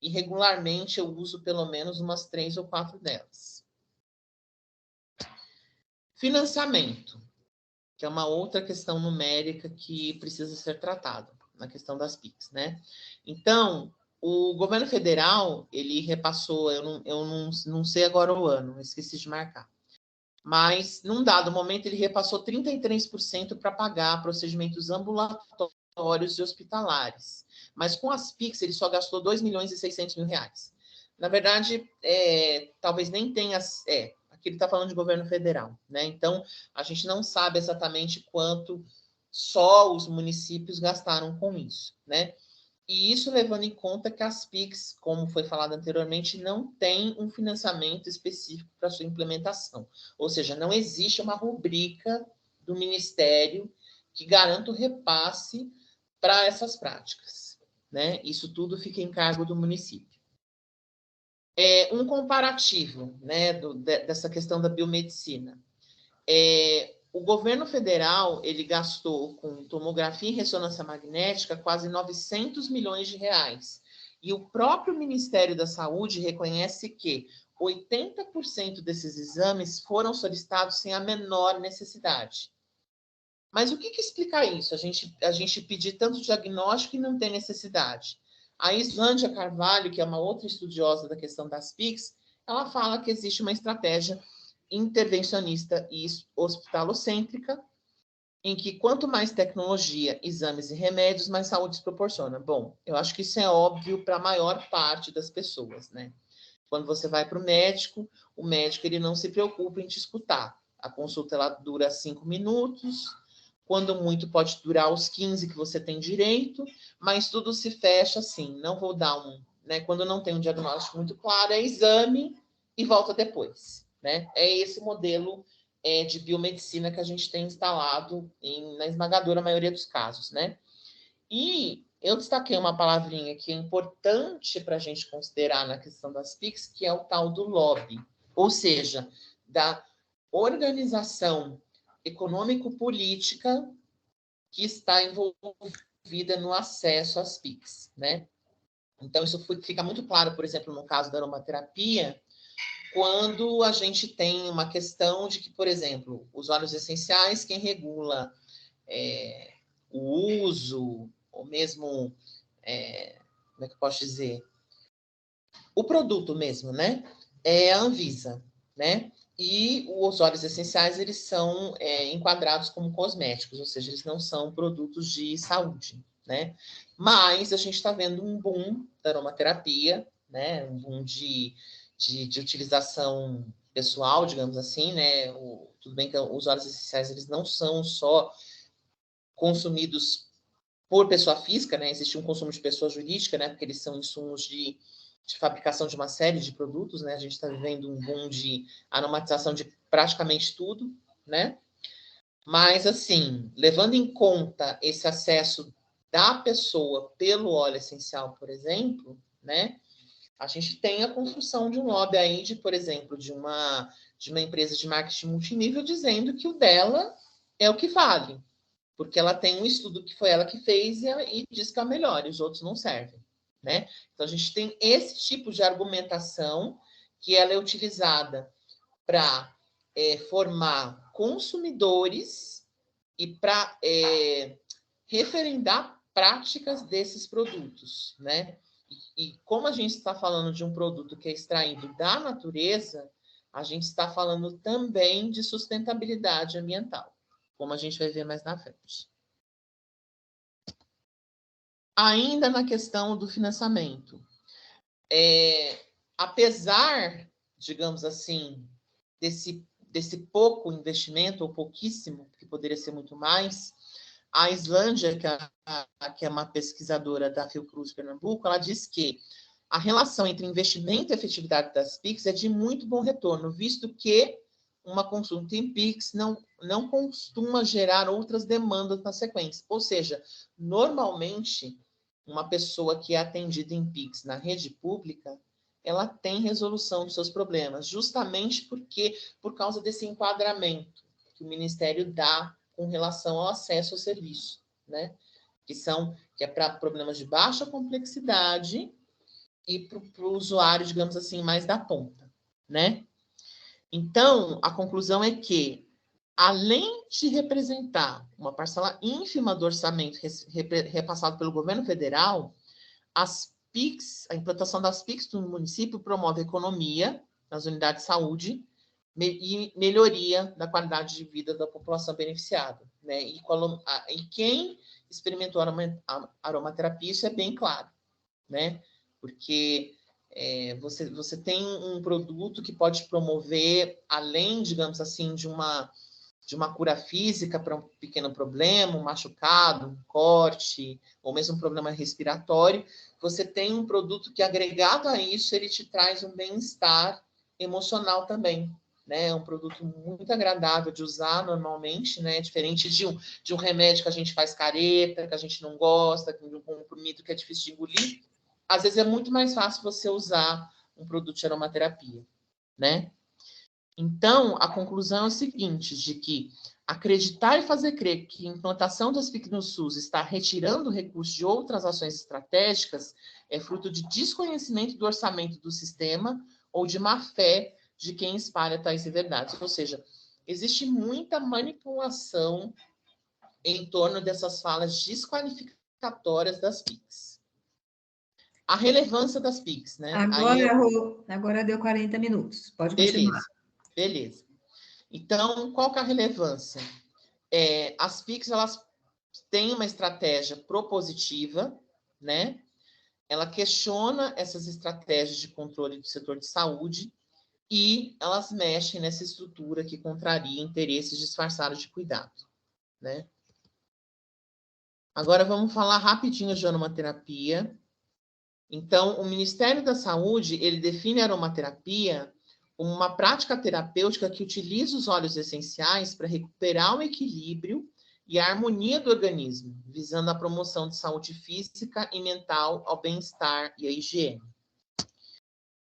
E regularmente eu uso pelo menos umas 3 ou 4 delas. Financiamento, que é uma outra questão numérica que precisa ser tratada na questão das PICs, né? Então, o governo federal, ele repassou, eu não sei agora o ano, esqueci de marcar, mas num dado momento ele repassou 33% para pagar procedimentos ambulatórios e hospitalares. Mas com as PICs ele só gastou 2 milhões e 600 mil reais. Na verdade, talvez nem tenha... aqui ele está falando de governo federal, né? Então, a gente não sabe exatamente quanto só os municípios gastaram com isso, né? E isso levando em conta que as PICs, como foi falado anteriormente, não tem um financiamento específico para sua implementação. Ou seja, não existe uma rubrica do Ministério que garanta o repasse para essas práticas, né? Isso tudo fica em cargo do município. Um comparativo, né, dessa questão da biomedicina. O governo federal, ele gastou com tomografia e ressonância magnética quase 900 milhões de reais. E o próprio Ministério da Saúde reconhece que 80% desses exames foram solicitados sem a menor necessidade. Mas o que explica isso? A gente pedir tanto diagnóstico e não ter necessidade. A Islândia Carvalho, que é uma outra estudiosa da questão das PICs, ela fala que existe uma estratégia intervencionista e hospitalocêntrica, em que quanto mais tecnologia, exames e remédios, mais saúde se proporciona. Bom, eu acho que isso é óbvio para a maior parte das pessoas, né? Quando você vai para o médico ele não se preocupa em te escutar. A consulta ela dura 5 minutos, quando muito pode durar os 15 que você tem direito, mas tudo se fecha assim, não vou dar né? Quando não tem um diagnóstico muito claro, é exame e volta depois, né? É esse modelo de biomedicina que a gente tem instalado na esmagadora maioria dos casos, né? E eu destaquei uma palavrinha que é importante para a gente considerar na questão das PICs, que é o tal do lobby, ou seja, da organização econômico-política que está envolvida no acesso às PICs, né? Então, isso fica muito claro, por exemplo, no caso da aromaterapia, quando a gente tem uma questão de que, por exemplo, os óleos essenciais, quem regula o uso, ou mesmo, como é que eu posso dizer? O produto mesmo, né? É a Anvisa, né? E os óleos essenciais, eles são enquadrados como cosméticos, ou seja, eles não são produtos de saúde, né? Mas a gente está vendo um boom da aromaterapia, né? Um boom de utilização pessoal, digamos assim, né? Tudo bem que os óleos essenciais, eles não são só consumidos por pessoa física, né? Existe um consumo de pessoa jurídica, né? Porque eles são insumos de fabricação de uma série de produtos, né? A gente está vivendo um boom de aromatização de praticamente tudo, né? Mas, assim, levando em conta esse acesso da pessoa pelo óleo essencial, por exemplo, né? A gente tem a construção de um lobby aí de, por exemplo, de uma empresa de marketing multinível dizendo que o dela é o que vale, porque ela tem um estudo que foi ela que fez e diz que é o melhor, e os outros não servem, né? Então, a gente tem esse tipo de argumentação que ela é utilizada para formar consumidores e para referendar práticas desses produtos, né? E como a gente está falando de um produto que é extraído da natureza, a gente está falando também de sustentabilidade ambiental, como a gente vai ver mais na frente. Ainda na questão do financiamento, apesar, digamos assim, desse pouco investimento, ou pouquíssimo, que poderia ser muito mais, a Islândia, que é uma pesquisadora da Fiocruz Pernambuco, ela diz que a relação entre investimento e efetividade das PICs é de muito bom retorno, visto que uma consulta em Pix não costuma gerar outras demandas na sequência. Ou seja, normalmente, uma pessoa que é atendida em Pix na rede pública, ela tem resolução dos seus problemas, justamente por causa desse enquadramento que o Ministério dá com relação ao acesso ao serviço, né? Que é para problemas de baixa complexidade e para o usuário, digamos assim, mais da ponta, né? Então, a conclusão é que, além de representar uma parcela ínfima do orçamento repassado pelo governo federal, as PICs, a implantação das PICs no município promove economia nas unidades de saúde e melhoria da qualidade de vida da população beneficiada, né? E quem experimentou aromaterapia, isso é bem claro, né? Porque você tem um produto que pode promover, além, digamos assim, de uma cura física para um pequeno problema, um machucado, um corte, ou mesmo um problema respiratório, você tem um produto que, agregado a isso, ele te traz um bem-estar emocional também, né? É um produto muito agradável de usar normalmente, né? Diferente de um remédio que a gente faz careta, que a gente não gosta, de um comprimido que é difícil de engolir. Às vezes é muito mais fácil você usar um produto de aromaterapia, né? Então, a conclusão é o seguinte, de que acreditar e fazer crer que a implantação das PIC no SUS está retirando recursos de outras ações estratégicas é fruto de desconhecimento do orçamento do sistema ou de má-fé de quem espalha tais verdades. Ou seja, existe muita manipulação em torno dessas falas desqualificatórias das PICs. A relevância das PICs, né? Agora deu 40 minutos. Pode continuar. Beleza. Então, qual que é a relevância? As PICs, elas têm uma estratégia propositiva, né? Ela questiona essas estratégias de controle do setor de saúde e elas mexem nessa estrutura que contraria interesses disfarçados de cuidado, né? Agora, vamos falar rapidinho de aromaterapia. Então, o Ministério da Saúde, ele define a aromaterapia como uma prática terapêutica que utiliza os óleos essenciais para recuperar o equilíbrio e a harmonia do organismo, visando a promoção de saúde física e mental, ao bem-estar e à higiene.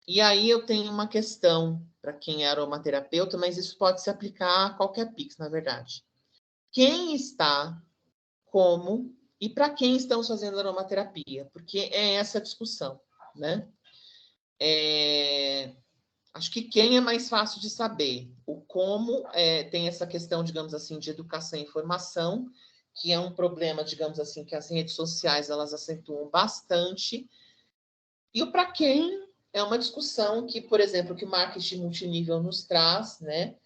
E aí eu tenho uma questão para quem é aromaterapeuta, mas isso pode se aplicar a qualquer Pix, na verdade. Quem está, como e para quem estamos fazendo aromaterapia? Porque é essa a discussão, né? Acho que quem é mais fácil de saber. O como tem essa questão, digamos assim, de educação e informação, que é um problema, digamos assim, que as redes sociais elas acentuam bastante. E o para quem é uma discussão que, por exemplo, que o marketing multinível nos traz, né?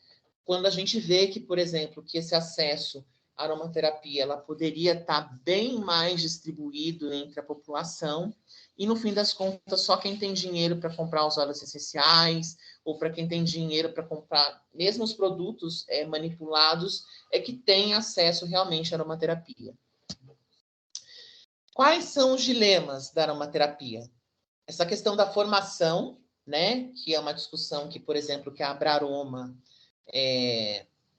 Quando a gente vê que, por exemplo, que esse acesso à aromaterapia ela poderia estar bem mais distribuído entre a população, e no fim das contas, só quem tem dinheiro para comprar os óleos essenciais, ou para quem tem dinheiro para comprar mesmo os produtos manipulados, é que tem acesso realmente à aromaterapia. Quais são os dilemas da aromaterapia? Essa questão da formação, né, que é uma discussão que, por exemplo, que a Abraroma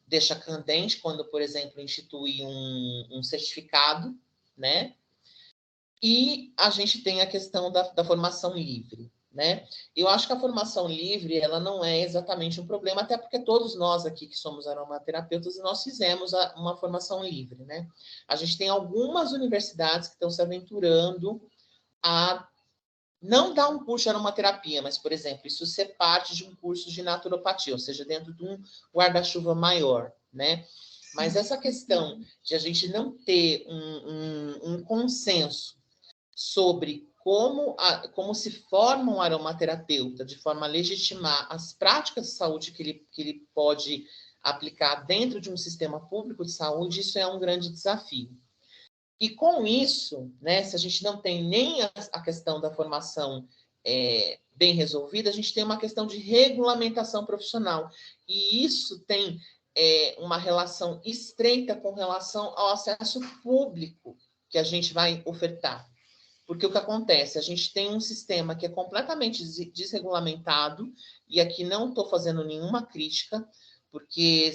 deixa candente quando, por exemplo, institui um certificado, né? E a gente tem a questão da formação livre, né? Eu acho que a formação livre, ela não é exatamente um problema, até porque todos nós aqui que somos aromaterapeutas, nós fizemos uma formação livre, né? A gente tem algumas universidades que estão se aventurando a não dar um curso de aromaterapia, mas, por exemplo, isso ser parte de um curso de naturopatia, ou seja, dentro de um guarda-chuva maior, né? Mas essa questão de a gente não ter um consenso sobre como se forma um aromaterapeuta de forma a legitimar as práticas de saúde que ele pode aplicar dentro de um sistema público de saúde, isso é um grande desafio. E com isso, né, se a gente não tem nem a questão da formação bem resolvida, a gente tem uma questão de regulamentação profissional. E isso tem uma relação estreita com relação ao acesso público que a gente vai ofertar. Porque o que acontece? A gente tem um sistema que é completamente desregulamentado, e aqui não estou fazendo nenhuma crítica, porque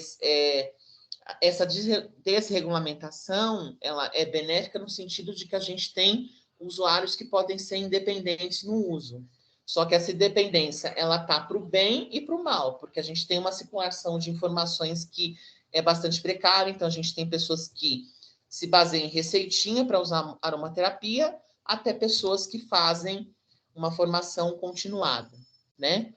essa desregulamentação, ela é benéfica no sentido de que a gente tem usuários que podem ser independentes no uso. Só que essa independência, ela está para o bem e para o mal, porque a gente tem uma circulação de informações que é bastante precária, então a gente tem pessoas que se baseiam em receitinha para usar aromaterapia, até pessoas que fazem uma formação continuada, né?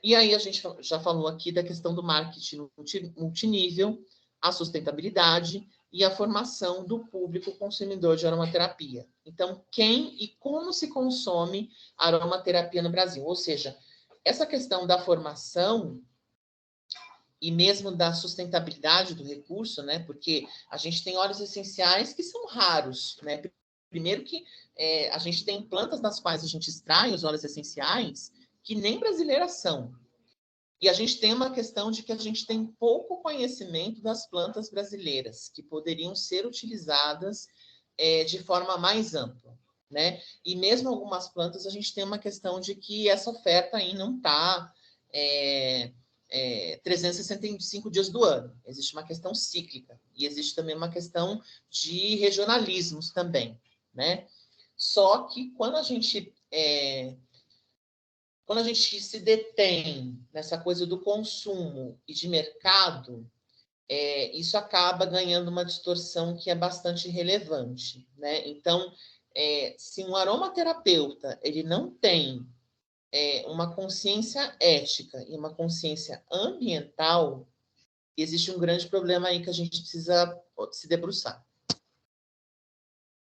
E aí a gente já falou aqui da questão do marketing multinível, a sustentabilidade e a formação do público consumidor de aromaterapia. Então, quem e como se consome aromaterapia no Brasil? Ou seja, essa questão da formação e mesmo da sustentabilidade do recurso, né? Porque a gente tem óleos essenciais que são raros, né? Primeiro que a gente tem plantas das quais a gente extrai os óleos essenciais que nem brasileiras são. E a gente tem uma questão de que a gente tem pouco conhecimento das plantas brasileiras, que poderiam ser utilizadas de forma mais ampla, né? E mesmo algumas plantas, a gente tem uma questão de que essa oferta aí não está 365 dias do ano. Existe uma questão cíclica. E existe também uma questão de regionalismos também, né? Só que quando a gente se detém nessa coisa do consumo e de mercado, isso acaba ganhando uma distorção que é bastante relevante, né? Então, se um aromaterapeuta ele não tem uma consciência ética e uma consciência ambiental, existe um grande problema aí que a gente precisa se debruçar.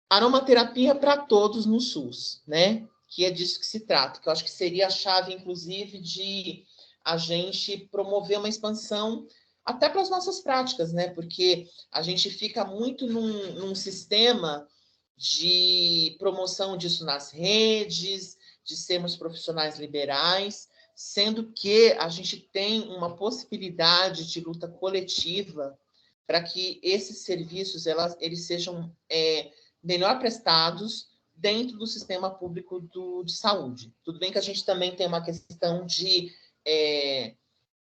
Aromaterapia para todos no SUS, né? Que é disso que se trata, que eu acho que seria a chave, inclusive, de a gente promover uma expansão até para as nossas práticas, né? Porque a gente fica muito num sistema de promoção disso nas redes, de sermos profissionais liberais, sendo que a gente tem uma possibilidade de luta coletiva para que esses serviços eles sejam melhor prestados dentro do sistema público de saúde. Tudo bem que a gente também tem uma questão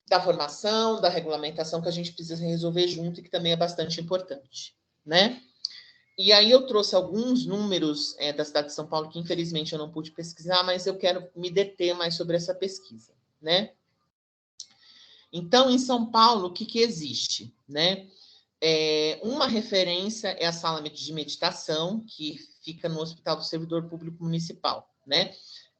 da formação, da regulamentação, que a gente precisa resolver junto e que também é bastante importante, né? E aí eu trouxe alguns números da cidade de São Paulo, que infelizmente eu não pude pesquisar, mas eu quero me deter mais sobre essa pesquisa, né? Então, em São Paulo, o que existe, né? Uma referência é a sala de meditação, que fica no Hospital do Servidor Público Municipal, né?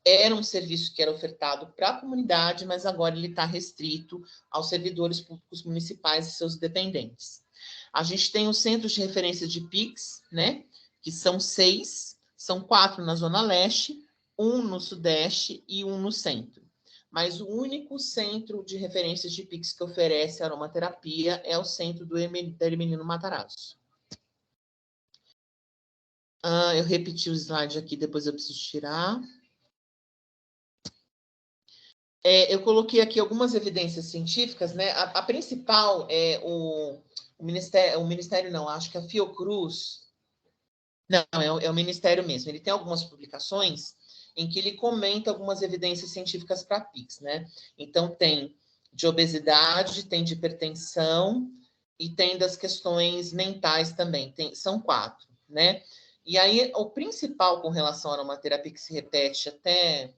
Era um serviço que era ofertado para a comunidade, mas agora ele está restrito aos servidores públicos municipais e seus dependentes. A gente tem os centros de referência de PICS, né? Que são 6, são 4 na Zona Leste, 1 no Sudeste e 1 no Centro. Mas o único centro de referência de PICS que oferece aromaterapia é o centro do Hermelino Matarazzo. Eu repeti o slide aqui, depois eu preciso tirar. Eu coloquei aqui algumas evidências científicas, né? A principal é o Ministério não, acho que a Fiocruz. Não, é o Ministério mesmo. Ele tem algumas publicações em que ele comenta algumas evidências científicas para PICS, né? Então, tem de obesidade, tem de hipertensão e tem das questões mentais também. São 4, né? E aí, o principal com relação à aromaterapia, que se repete até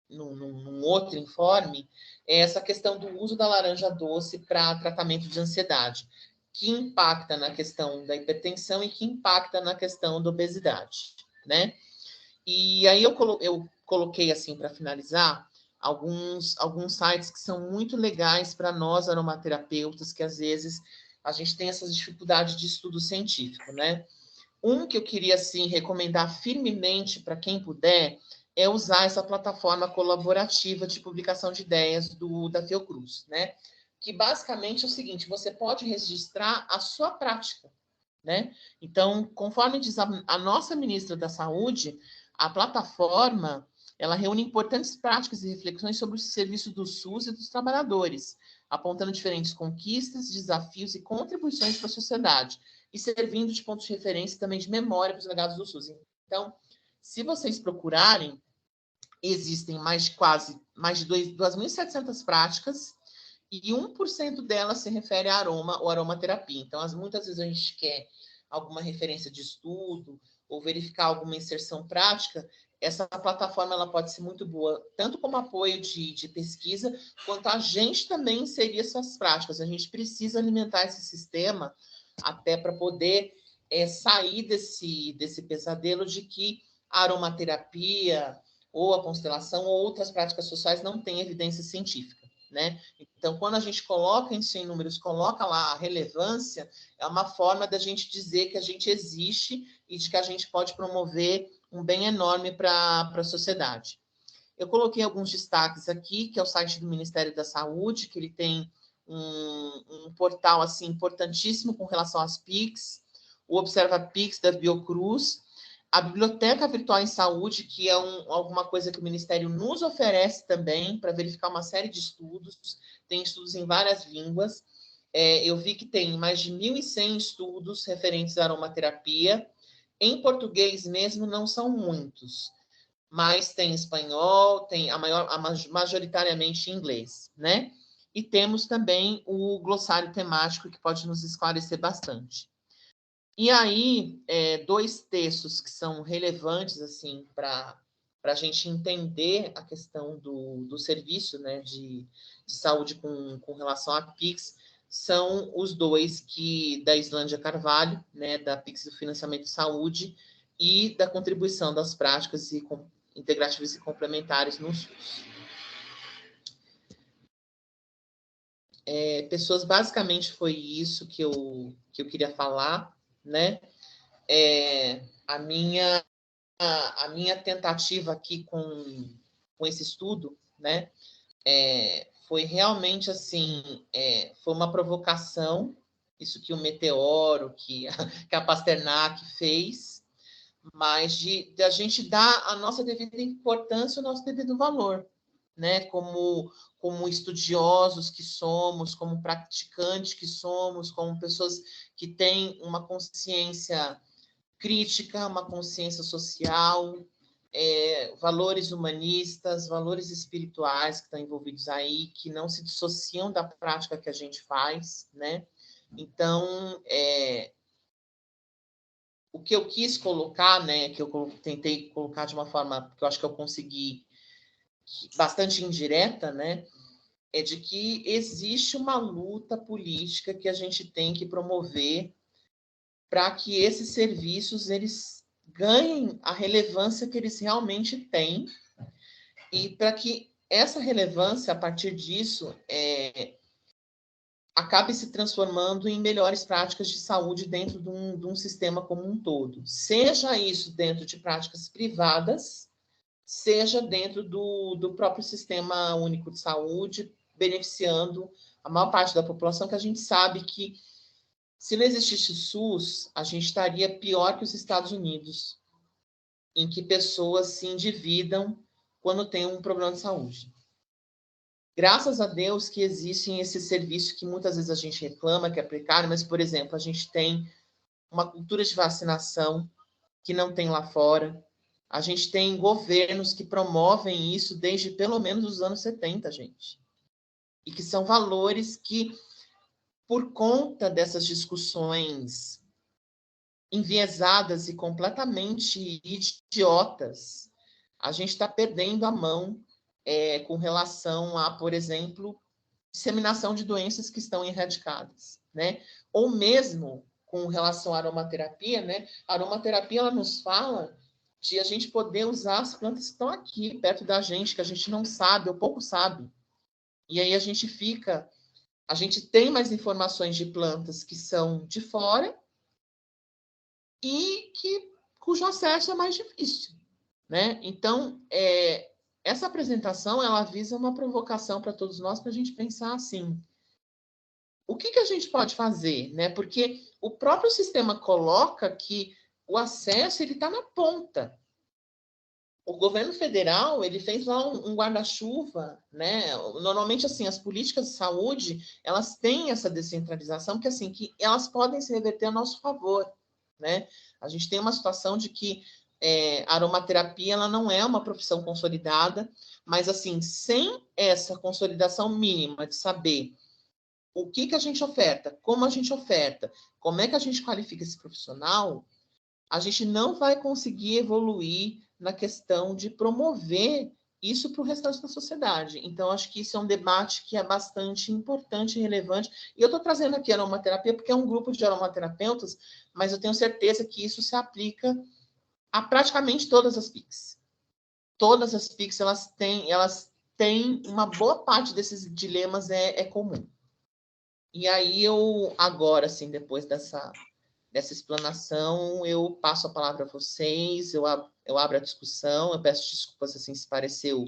num outro informe, é essa questão do uso da laranja doce para tratamento de ansiedade, que impacta na questão da hipertensão e que impacta na questão da obesidade, né? E aí eu coloquei, assim, para finalizar, alguns sites que são muito legais para nós aromaterapeutas, que às vezes a gente tem essas dificuldades de estudo científico, né? Um que eu queria, assim, recomendar firmemente para quem puder é usar essa plataforma colaborativa de publicação de ideias da Fiocruz, né? Que basicamente é o seguinte, você pode registrar a sua prática, né? Então, conforme diz a nossa ministra da Saúde, a plataforma, ela reúne importantes práticas e reflexões sobre os serviços do SUS e dos trabalhadores, apontando diferentes conquistas, desafios e contribuições para a sociedade, e servindo de ponto de referência também de memória para os legados do SUS. Então, se vocês procurarem, existem mais de 2.700 práticas e 1% delas se refere a aroma ou aromaterapia. Então, muitas vezes a gente quer alguma referência de estudo ou verificar alguma inserção prática, essa plataforma ela pode ser muito boa, tanto como apoio de pesquisa, quanto a gente também inserir essas práticas. A gente precisa alimentar esse sistema até para poder sair desse pesadelo de que a aromaterapia ou a constelação ou outras práticas sociais não têm evidência científica, né? Então, quando a gente coloca isso em números, coloca lá a relevância, é uma forma da gente dizer que a gente existe e de que a gente pode promover um bem enorme para a sociedade. Eu coloquei alguns destaques aqui, que é o site do Ministério da Saúde, que ele tem um portal assim importantíssimo com relação às PICs, o Observa PICs da Biocruz, a Biblioteca Virtual em Saúde, que é alguma coisa que o Ministério nos oferece também para verificar uma série de estudos, tem estudos em várias línguas. Eu vi que tem mais de 1.100 estudos referentes à aromaterapia. Em português mesmo não são muitos, mas tem espanhol, tem majoritariamente em inglês, né? E temos também o glossário temático, que pode nos esclarecer bastante. E aí, 2 textos que são relevantes assim para a gente entender a questão do serviço, né, de saúde com relação à PICS, são os 2 da Islândia Carvalho, né, da PICS do Financiamento de Saúde, e da contribuição das práticas integrativas e complementares no SUS. Pessoas, basicamente foi isso que eu queria falar, né? A minha tentativa aqui com esse estudo, né, foi realmente assim, foi uma provocação, isso que o Meteoro, que a Pasternak fez, mas de a gente dar a nossa devida importância, o nosso devido valor, né, como estudiosos que somos, como praticantes que somos, como pessoas que têm uma consciência crítica, uma consciência social, valores humanistas, valores espirituais que estão envolvidos aí, que não se dissociam da prática que a gente faz, né? Então, o que eu quis colocar, né, que eu tentei colocar de uma forma que eu acho que eu consegui bastante indireta, né, é de que existe uma luta política que a gente tem que promover para que esses serviços eles ganhem a relevância que eles realmente têm e para que essa relevância, a partir disso, acabe se transformando em melhores práticas de saúde dentro de um sistema como um todo. Seja isso dentro de práticas privadas, seja dentro do próprio Sistema Único de Saúde, beneficiando a maior parte da população, que a gente sabe que se não existisse SUS, a gente estaria pior que os Estados Unidos, em que pessoas se endividam quando tem um problema de saúde. Graças a Deus que existem esses serviços que muitas vezes a gente reclama que é precário, mas, por exemplo, a gente tem uma cultura de vacinação que não tem lá fora. A gente tem governos que promovem isso desde pelo menos os anos 70, gente. E que são valores que, por conta dessas discussões enviesadas e completamente idiotas, a gente está perdendo a mão com relação a, por exemplo, disseminação de doenças que estão erradicadas, né? Ou mesmo com relação à aromaterapia, né? A aromaterapia, ela nos fala de a gente poder usar as plantas que estão aqui, perto da gente, que a gente não sabe, ou pouco sabe. E aí a gente tem mais informações de plantas que são de fora e cujo acesso é mais difícil, né? Então, essa apresentação, ela visa uma provocação para todos nós, para a gente pensar assim, o que a gente pode fazer, né? Porque o próprio sistema coloca que o acesso ele está na ponta. O governo federal ele fez lá um guarda-chuva, né? Normalmente assim as políticas de saúde elas têm essa descentralização, porque assim que elas podem se reverter a nosso favor, né? A gente tem uma situação de que aromaterapia, ela não é uma profissão consolidada, mas, assim, sem essa consolidação mínima de saber o que a gente oferta, como a gente oferta, como é que a gente qualifica esse profissional, a gente não vai conseguir evoluir na questão de promover isso para o restante da sociedade. Então, acho que isso é um debate que é bastante importante e relevante. E eu estou trazendo aqui a aromaterapia porque é um grupo de aromaterapeutas, mas eu tenho certeza que isso se aplica a praticamente todas as PICs. Todas as PICs, elas têm uma boa parte desses dilemas é comum. E aí eu, agora, assim, depois dessa explanação, eu passo a palavra a vocês, eu abro a discussão, eu peço desculpas, assim, se pareceu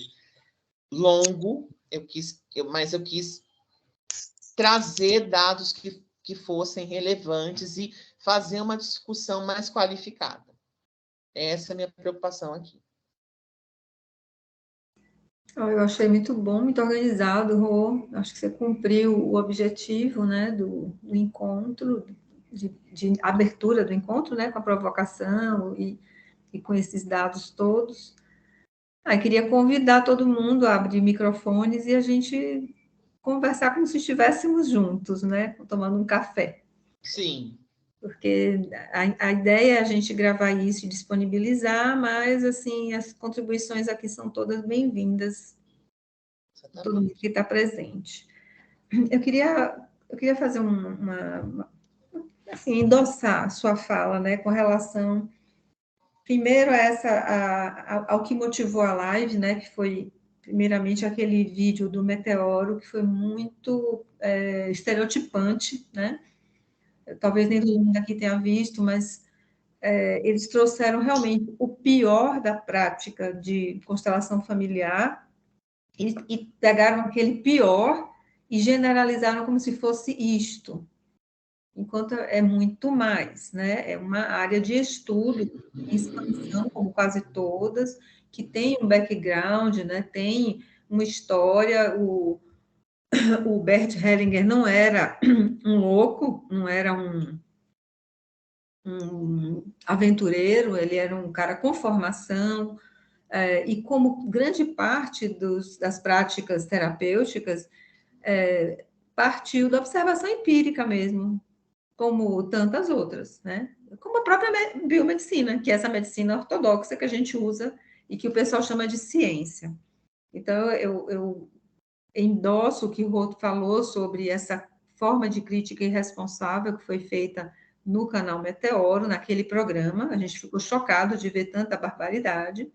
longo, mas eu quis trazer dados que fossem relevantes e fazer uma discussão mais qualificada. Essa é a minha preocupação aqui. Eu achei muito bom, muito organizado, Rô. Acho que você cumpriu o objetivo, né, do encontro, de abertura do encontro, né, com a provocação e com esses dados todos. Queria convidar todo mundo a abrir microfones e a gente conversar como se estivéssemos juntos, né, tomando um café. Sim. Porque a ideia é a gente gravar isso e disponibilizar, mas, assim, as contribuições aqui são todas bem-vindas, todo mundo que está presente. Eu queria fazer assim, endossar a sua fala, né, com relação, primeiro, ao que motivou a live, né, que foi, primeiramente, aquele vídeo do meteoro, que foi muito estereotipante, né? Talvez nem todo mundo aqui tenha visto, mas eles trouxeram realmente o pior da prática de constelação familiar e pegaram aquele pior e generalizaram como se fosse isto, enquanto é muito mais, né? É uma área de estudo, em expansão, como quase todas, que tem um background, né? Tem uma história. O Bert Hellinger não era um louco, não era um aventureiro, ele era um cara com formação, e como grande parte das práticas terapêuticas, partiu da observação empírica mesmo, como tantas outras, né? Como a própria biomedicina, que é essa medicina ortodoxa que a gente usa e que o pessoal chama de ciência. Então, eu endosso o que o Roto falou sobre essa forma de crítica irresponsável que foi feita no canal Meteoro, naquele programa. A gente ficou chocado de ver tanta barbaridade,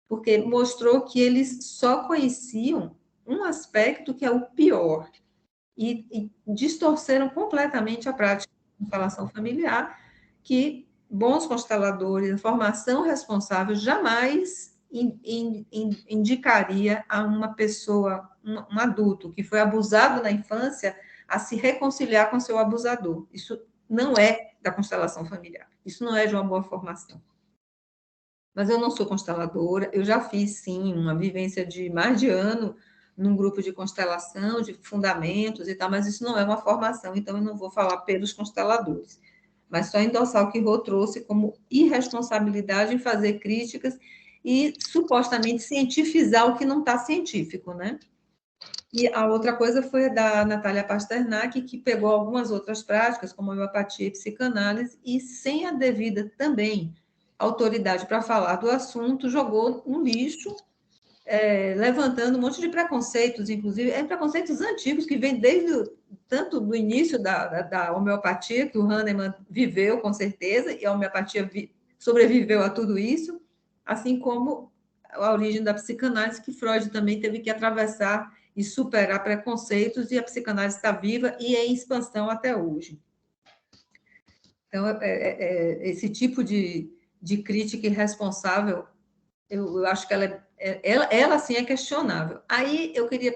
porque mostrou que eles só conheciam um aspecto que é o pior, e distorceram completamente a prática de constelação familiar, que bons consteladores, formação responsável, jamais indicaria a uma pessoa, um adulto que foi abusado na infância, a se reconciliar com seu abusador. Isso não é da constelação familiar, isso não é de uma boa formação. Mas eu não sou consteladora, eu já fiz, sim, uma vivência de mais de ano num grupo de constelação, de fundamentos e tal, mas isso não é uma formação, então eu não vou falar pelos consteladores, mas só endossar o que Rô trouxe como irresponsabilidade em fazer críticas e supostamente cientificizar o que não está científico, né? E a outra coisa foi a da Natália Pasternak, que pegou algumas outras práticas, como a homeopatia e psicanálise, e sem a devida também autoridade para falar do assunto, jogou no lixo, levantando um monte de preconceitos, inclusive, preconceitos antigos, que vêm desde tanto do início da homeopatia, que o Hahnemann viveu, com certeza, e a homeopatia sobreviveu a tudo isso, assim como a origem da psicanálise, que Freud também teve que atravessar e superar preconceitos, e a psicanálise está viva e é em expansão até hoje. Então, esse tipo de crítica irresponsável, eu acho que ela sim é questionável. Aí eu queria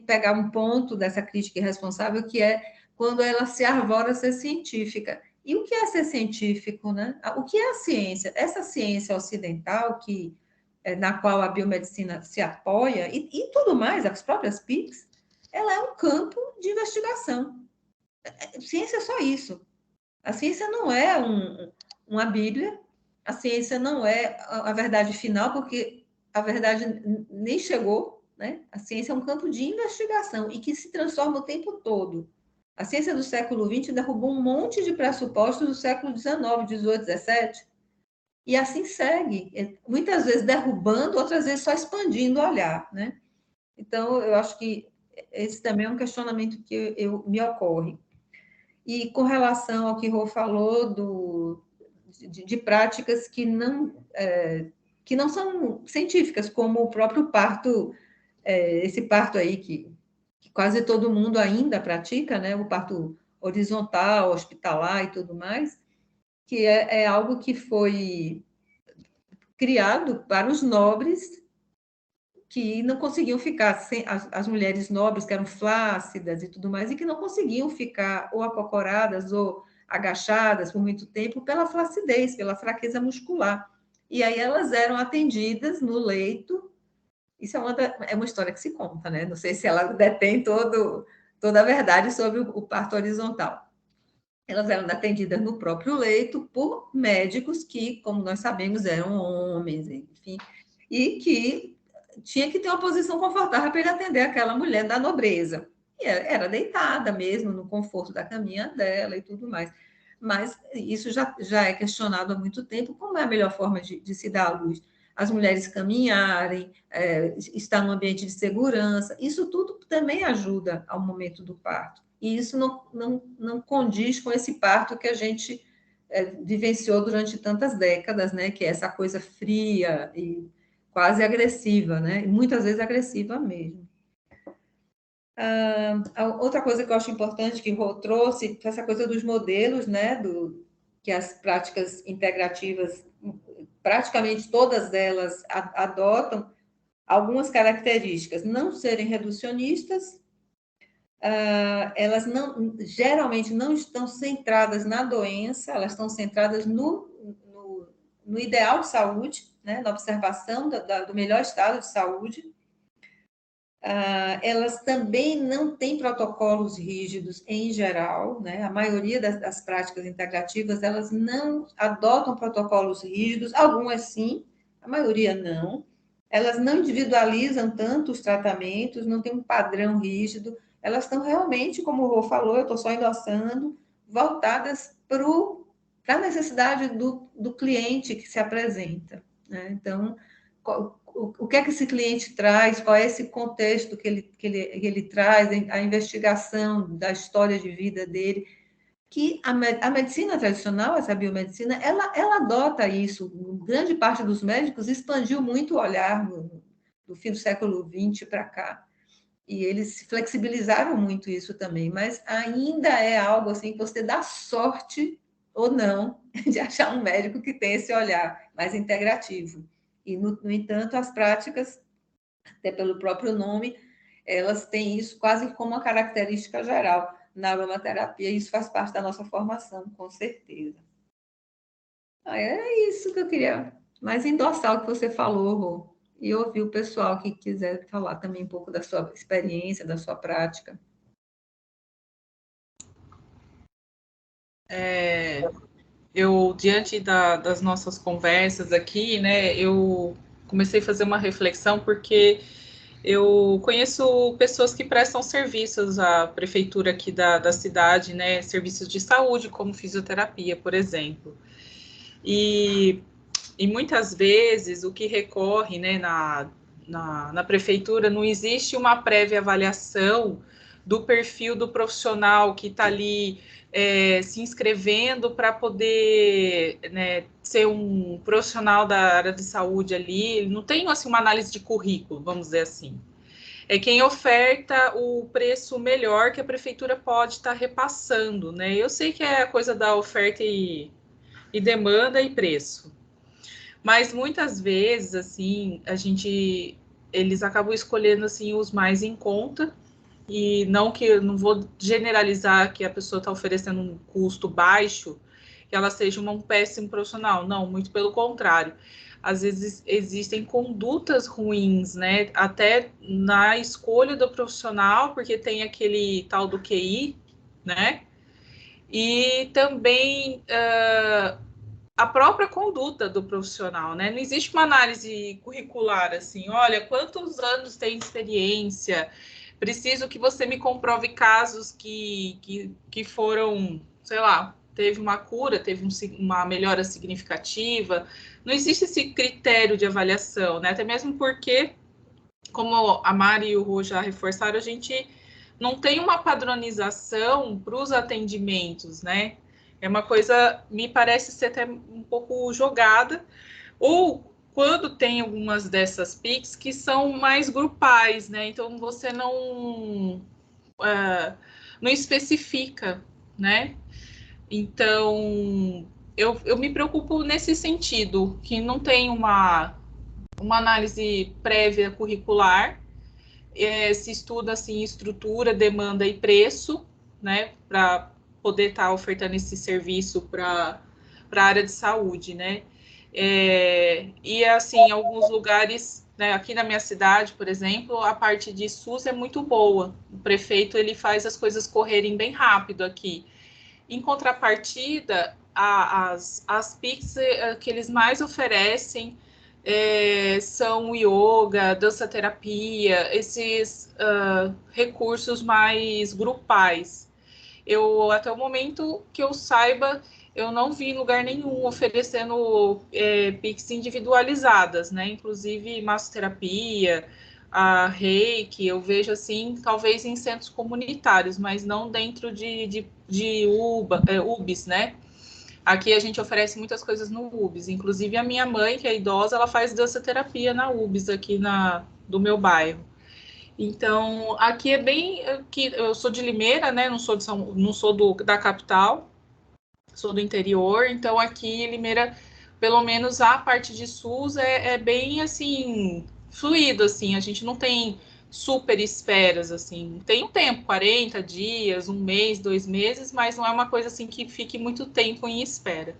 pegar um ponto dessa crítica irresponsável, que é quando ela se arvora a ser científica. E o que é ser científico, né? O que é a ciência? Essa ciência ocidental na qual a biomedicina se apoia, e tudo mais, as próprias PICs, ela é um campo de investigação. Ciência é só isso. A ciência não é uma Bíblia, a ciência não é a verdade final, porque a verdade nem chegou, né? A ciência é um campo de investigação e que se transforma o tempo todo. A ciência do século XX derrubou um monte de pressupostos do século XIX, XVIII, XVII, e assim segue, muitas vezes derrubando, outras vezes só expandindo o olhar, né? Então, eu acho que esse também é um questionamento que me ocorre. E com relação ao que Rô falou de práticas que não são científicas, como o próprio parto, esse parto aí que quase todo mundo ainda pratica, né? O parto horizontal, hospitalar e tudo mais, que é algo que foi criado para os nobres que não conseguiam ficar, as mulheres nobres que eram flácidas e tudo mais, e que não conseguiam ficar ou acocoradas ou agachadas por muito tempo pela flacidez, pela fraqueza muscular. E aí elas eram atendidas no leito. Isso é uma história que se conta, né? Não sei se ela detém toda a verdade sobre o parto horizontal. Elas eram atendidas no próprio leito por médicos que, como nós sabemos, eram homens, enfim, e que tinha que ter uma posição confortável para ele atender aquela mulher da nobreza. E era deitada mesmo, no conforto da caminha dela e tudo mais. Mas isso já é questionado há muito tempo, como é a melhor forma de se dar à luz? As mulheres caminharem, estar num ambiente de segurança, isso tudo também ajuda ao momento do parto. E isso não condiz com esse parto que a gente vivenciou durante tantas décadas, né? Que é essa coisa fria e quase agressiva, né? E muitas vezes agressiva mesmo. Outra coisa que eu acho importante que Rô trouxe foi essa coisa dos modelos, né? Que as práticas integrativas, praticamente todas elas adotam algumas características, não serem reducionistas, elas geralmente não estão centradas na doença, elas estão centradas no ideal de saúde, né, na observação do melhor estado de saúde. Elas também não têm protocolos rígidos em geral, né? A maioria das práticas integrativas, elas não adotam protocolos rígidos, algumas sim, a maioria não. Elas não individualizam tanto os tratamentos, não tem um padrão rígido, elas estão realmente, como o Rô falou, eu estou só endossando, voltadas para a necessidade do cliente que se apresenta, né? Então, o que é que esse cliente traz, qual é esse contexto que ele traz, a investigação da história de vida dele, que a medicina tradicional, essa biomedicina, ela adota isso. Grande parte dos médicos expandiu muito o olhar do fim do século XX para cá, e eles flexibilizaram muito isso também, mas ainda é algo assim que você dá sorte ou não de achar um médico que tem esse olhar mais integrativo. E, no entanto, as práticas, até pelo próprio nome, elas têm isso quase como uma característica geral na aromaterapia, e isso faz parte da nossa formação, com certeza. É isso que eu queria mais endossar o que você falou, Rô, e ouvir o pessoal que quiser falar também um pouco da sua experiência, da sua prática. Eu, diante das nossas conversas aqui, né, eu comecei a fazer uma reflexão porque eu conheço pessoas que prestam serviços à prefeitura aqui da cidade, né, serviços de saúde, como fisioterapia, por exemplo. E muitas vezes o que recorre, né, na prefeitura, não existe uma prévia avaliação do perfil do profissional que está ali se inscrevendo para poder, né, ser um profissional da área de saúde ali. Não tem assim, uma análise de currículo, vamos dizer assim. É quem oferta o preço melhor que a prefeitura pode estar repassando, né? Eu sei que é a coisa da oferta e demanda e preço. Mas muitas vezes, assim, eles acabam escolhendo, assim, os mais em conta, e não vou generalizar que a pessoa está oferecendo um custo baixo, que ela seja um péssimo profissional. Não, muito pelo contrário. Às vezes existem condutas ruins, né? Até na escolha do profissional, porque tem aquele tal do QI, né? E também a própria conduta do profissional, né? Não existe uma análise curricular assim, olha, quantos anos tem experiência, preciso que você me comprove casos que foram, sei lá, teve uma cura, teve uma melhora significativa. Não existe esse critério de avaliação, né? Até mesmo porque, como a Mari e o Rô já reforçaram, a gente não tem uma padronização para os atendimentos, né? É uma coisa, me parece ser até um pouco jogada, ou quando tem algumas dessas PICs que são mais grupais, né? Então você não especifica, né? Então eu me preocupo nesse sentido, que não tem uma análise prévia curricular, se estuda assim estrutura, demanda e preço, né? Para poder estar ofertando esse serviço para a área de saúde, né? E assim, em alguns lugares, né, aqui na minha cidade, por exemplo, a parte de SUS é muito boa. O prefeito ele faz as coisas correrem bem rápido aqui. Em contrapartida, as PICs que eles mais oferecem são yoga, dança-terapia, esses recursos mais grupais. Até o momento que eu saiba, eu não vi em lugar nenhum oferecendo PICs individualizadas, né? Inclusive massoterapia, a reiki, eu vejo assim, talvez em centros comunitários, mas não dentro de UBS, né? Aqui a gente oferece muitas coisas no UBS, inclusive a minha mãe, que é idosa, ela faz dança-terapia na UBS aqui do meu bairro. Então, aqui é bem... eu sou de Limeira, né? Não sou da capital, sou do interior, então aqui em Limeira, pelo menos a parte de SUS é bem, assim, fluido, assim, a gente não tem super esperas, assim, tem um tempo, 40 dias, 1 mês, 2 meses, mas não é uma coisa, assim, que fique muito tempo em espera.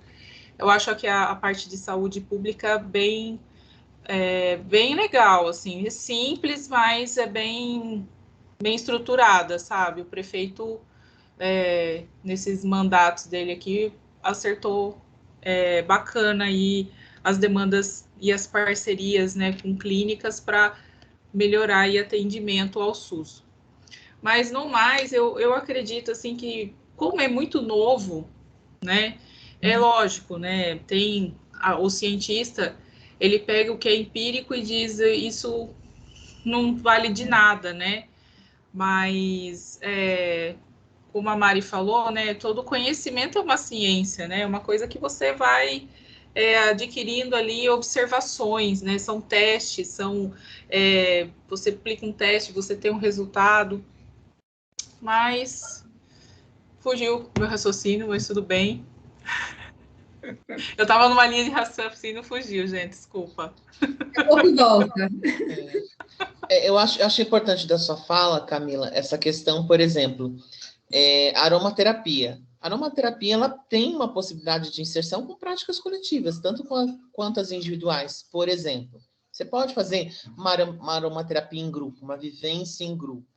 Eu acho que a parte de saúde pública bem legal, assim, é simples, mas é bem estruturada, sabe? O prefeito, nesses mandatos dele aqui, acertou bacana aí as demandas e as parcerias, né, com clínicas para melhorar o atendimento ao SUS. Mas, no mais, eu acredito, assim, que como é muito novo, né, é lógico, né, o cientista, ele pega o que é empírico e diz, isso não vale de nada, né, mas, como a Mari falou, né, todo conhecimento é uma ciência, né, é uma coisa que você vai adquirindo ali observações, né, são testes, você aplica um teste, você tem um resultado, mas fugiu meu raciocínio, mas tudo bem. Eu estava numa linha de raciocínio, fugiu, gente, desculpa. Volta. Eu acho importante da sua fala, Camila, essa questão, por exemplo, aromaterapia. A aromaterapia ela tem uma possibilidade de inserção com práticas coletivas, tanto quanto as individuais. Por exemplo, você pode fazer uma aromaterapia em grupo, uma vivência em grupo,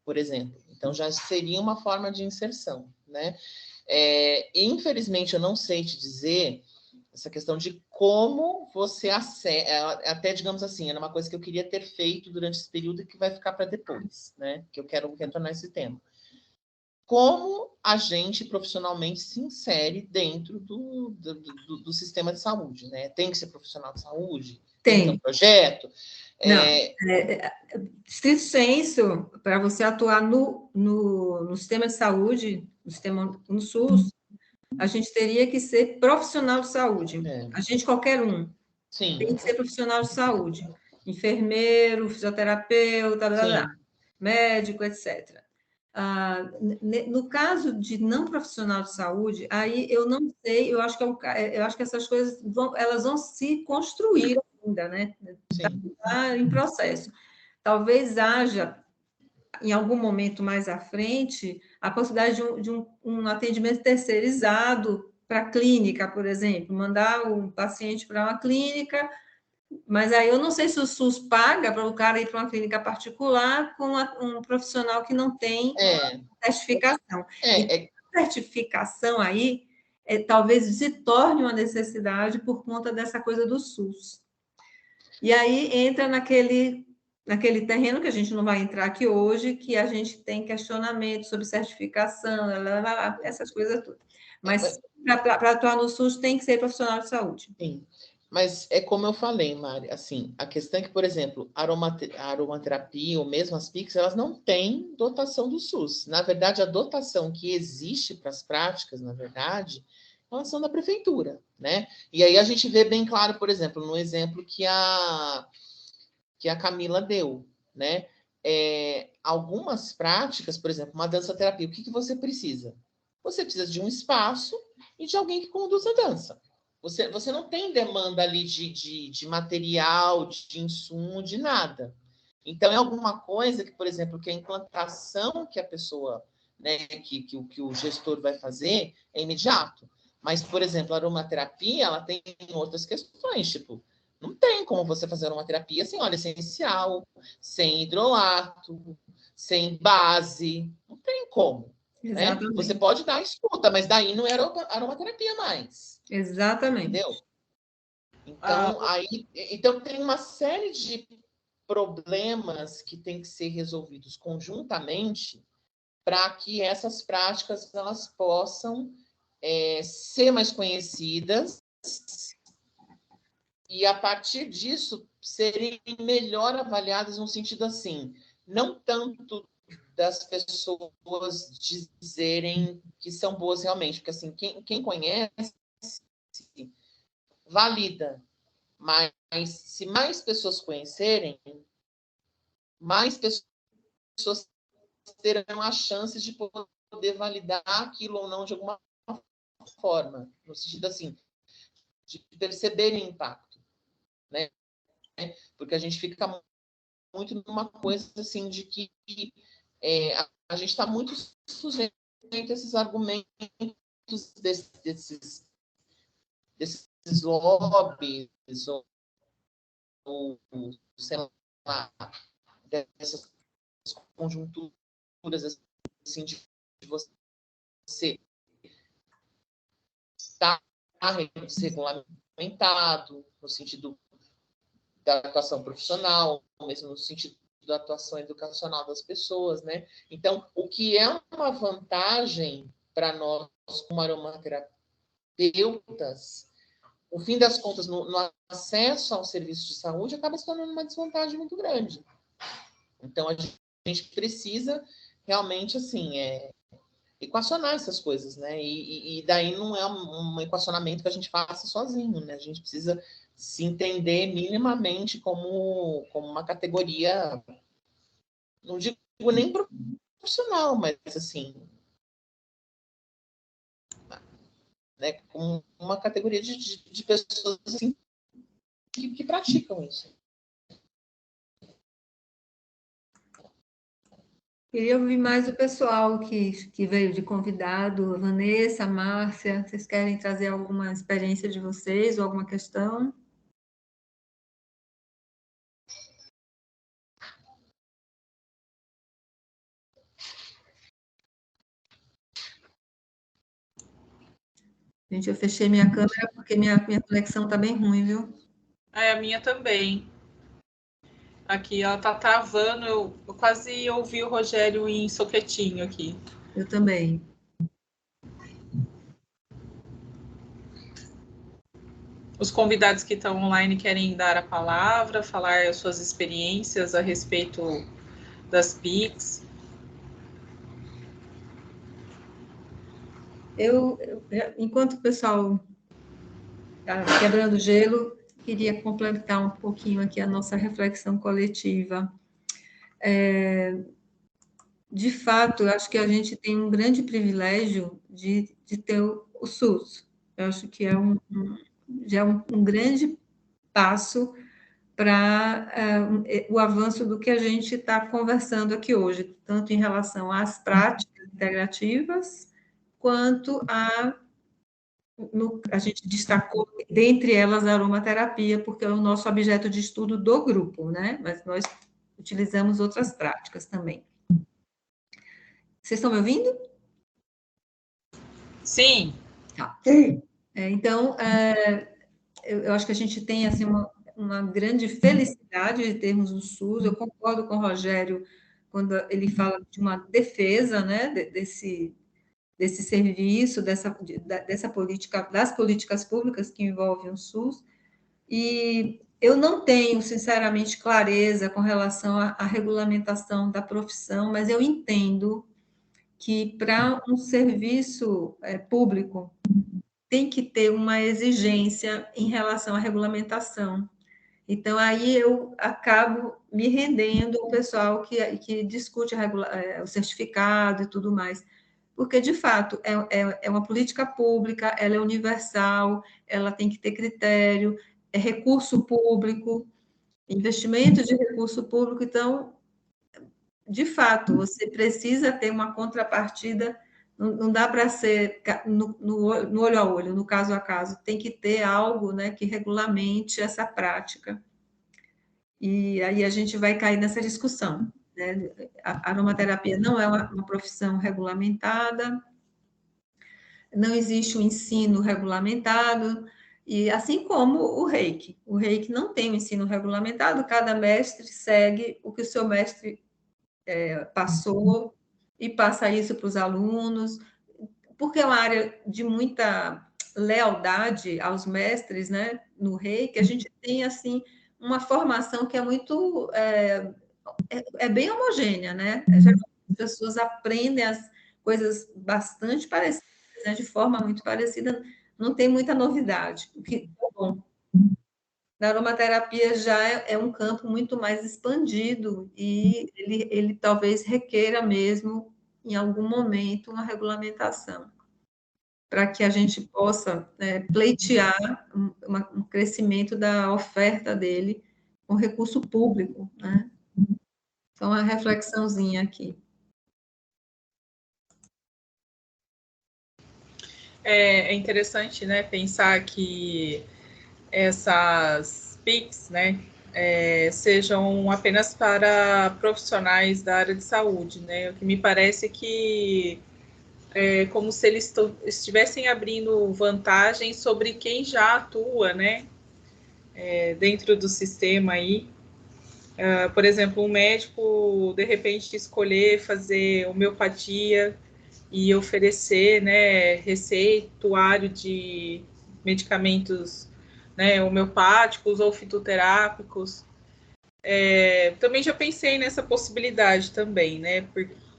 por exemplo. Então, já seria uma forma de inserção, né? Infelizmente, eu não sei te dizer essa questão de como você até, digamos assim, era uma coisa que eu queria ter feito durante esse período e que vai ficar para depois, né? Que eu quero retornar esse tema. Como a gente profissionalmente se insere dentro do sistema de saúde, né? Tem que ser profissional de saúde? Tem que ter um projeto? Estrito senso, para você atuar no sistema de saúde, no SUS, a gente teria que ser profissional de saúde. A gente, qualquer um, Sim. tem que ser profissional de saúde. Enfermeiro, fisioterapeuta, médico, etc. No caso de não profissional de saúde, aí eu não sei, eu acho que essas coisas elas vão se construir ainda, né? Está em processo. Talvez haja, em algum momento mais à frente, a possibilidade de um atendimento terceirizado para a clínica, por exemplo, mandar o paciente para uma clínica, mas aí eu não sei se o SUS paga para o cara ir para uma clínica particular com um profissional que não tem certificação. E a certificação aí, talvez se torne uma necessidade por conta dessa coisa do SUS. E aí entra naquele terreno que a gente não vai entrar aqui hoje, que a gente tem questionamento sobre certificação, essas coisas todas. Mas para atuar no SUS tem que ser profissional de saúde. Sim, mas é como eu falei, Mari, assim, a questão é que, por exemplo, a aromaterapia ou mesmo as PICs, elas não têm dotação do SUS. Na verdade, a dotação que existe para as práticas, na verdade, elas são da prefeitura, né? E aí a gente vê bem claro, por exemplo, no exemplo que a Camila deu, né? Algumas práticas, por exemplo, uma dança-terapia, o que você precisa? Você precisa de um espaço e de alguém que conduza a dança. Você não tem demanda ali de material, de insumo, de nada. Então, é alguma coisa que, por exemplo, que a implantação que a pessoa, né, que o gestor vai fazer é imediato. Mas, por exemplo, a aromaterapia, ela tem outras questões, tipo, não tem como você fazer uma terapia sem óleo essencial, sem hidrolato, sem base. Não tem como. Né? Você pode dar escuta, mas daí não era aromaterapia mais. Exatamente. Entendeu? Então tem uma série de problemas que tem que ser resolvidos conjuntamente para que essas práticas elas possam ser mais conhecidas e, a partir disso, serem melhor avaliadas no sentido assim, não tanto das pessoas dizerem que são boas realmente, porque assim, quem conhece valida, mas se mais pessoas conhecerem, mais pessoas terão a chance de poder validar aquilo ou não de alguma forma, no sentido assim, de perceberem o impacto, né? Porque a gente fica muito numa coisa assim de que a gente está muito sujeito a esses argumentos desses lobbies ou sei lá, dessas conjunturas assim de você estar desregulamentado no sentido da atuação profissional, mesmo no sentido da atuação educacional das pessoas, né? Então, o que é uma vantagem para nós como aromaterapeutas, no fim das contas, no acesso ao serviço de saúde, acaba se tornando uma desvantagem muito grande. Então, a gente precisa realmente, assim, equacionar essas coisas, né? E daí não é um equacionamento que a gente faça sozinho, né? A gente precisa se entender minimamente como uma categoria, não digo nem profissional, mas assim, né? Como uma categoria de pessoas assim, que praticam isso. Queria ouvir mais o pessoal que veio de convidado, a Vanessa, a Márcia, vocês querem trazer alguma experiência de vocês ou alguma questão? Gente, eu fechei minha câmera porque minha conexão está bem ruim, viu? A minha também. Aqui ela tá travando, eu quase ouvi o Rogério em soquetinho aqui. Eu também. Os convidados que estão online querem dar a palavra, falar as suas experiências a respeito das PICs. Enquanto o pessoal está quebrando gelo, queria complementar um pouquinho aqui a nossa reflexão coletiva. De fato, eu acho que a gente tem um grande privilégio de ter o SUS. Eu acho que já é um grande passo para o avanço do que a gente está conversando aqui hoje, tanto em relação às práticas integrativas, quanto a gente destacou, dentre elas, a aromaterapia, porque é o nosso objeto de estudo do grupo, né? Mas nós utilizamos outras práticas também. Vocês estão me ouvindo? Sim. Tá. Então, eu acho que a gente tem assim, uma grande felicidade de termos o SUS. Eu concordo com o Rogério quando ele fala de uma defesa, né, desse serviço, dessa política, das políticas públicas que envolvem o SUS. E eu não tenho, sinceramente, clareza com relação à regulamentação da profissão, mas eu entendo que para um serviço público tem que ter uma exigência em relação à regulamentação. Então, aí eu acabo me rendendo ao pessoal que discute o certificado e tudo mais, porque, de fato, é uma política pública, ela é universal, ela tem que ter critério, é recurso público, investimento de recurso público, então, de fato, você precisa ter uma contrapartida, não dá para ser no olho a olho, no caso a caso, tem que ter algo, né, que regulamente essa prática. E aí a gente vai cair nessa discussão, né? A aromaterapia não é uma profissão regulamentada, não existe um ensino regulamentado, e assim como o reiki. O reiki não tem um ensino regulamentado, cada mestre segue o que o seu mestre passou e passa isso para os alunos, porque é uma área de muita lealdade aos mestres, né? No reiki, a gente tem, assim, uma formação que é muito... bem homogênea, né? As pessoas aprendem as coisas bastante parecidas, né? De forma muito parecida, não tem muita novidade, o que é bom. Na aromaterapia já é um campo muito mais expandido e ele talvez requeira mesmo, em algum momento, uma regulamentação, para que a gente possa pleitear um crescimento da oferta dele com recurso público, né? Então, uma reflexãozinha aqui. É interessante, né, pensar que essas PICs, né, sejam apenas para profissionais da área de saúde, né? O que me parece que é como se eles estivessem abrindo vantagem sobre quem já atua, né, dentro do sistema aí. Por exemplo, um médico, de repente, escolher fazer homeopatia e oferecer, né, receituário de medicamentos, né, homeopáticos ou fitoterápicos. Também já pensei nessa possibilidade também, né,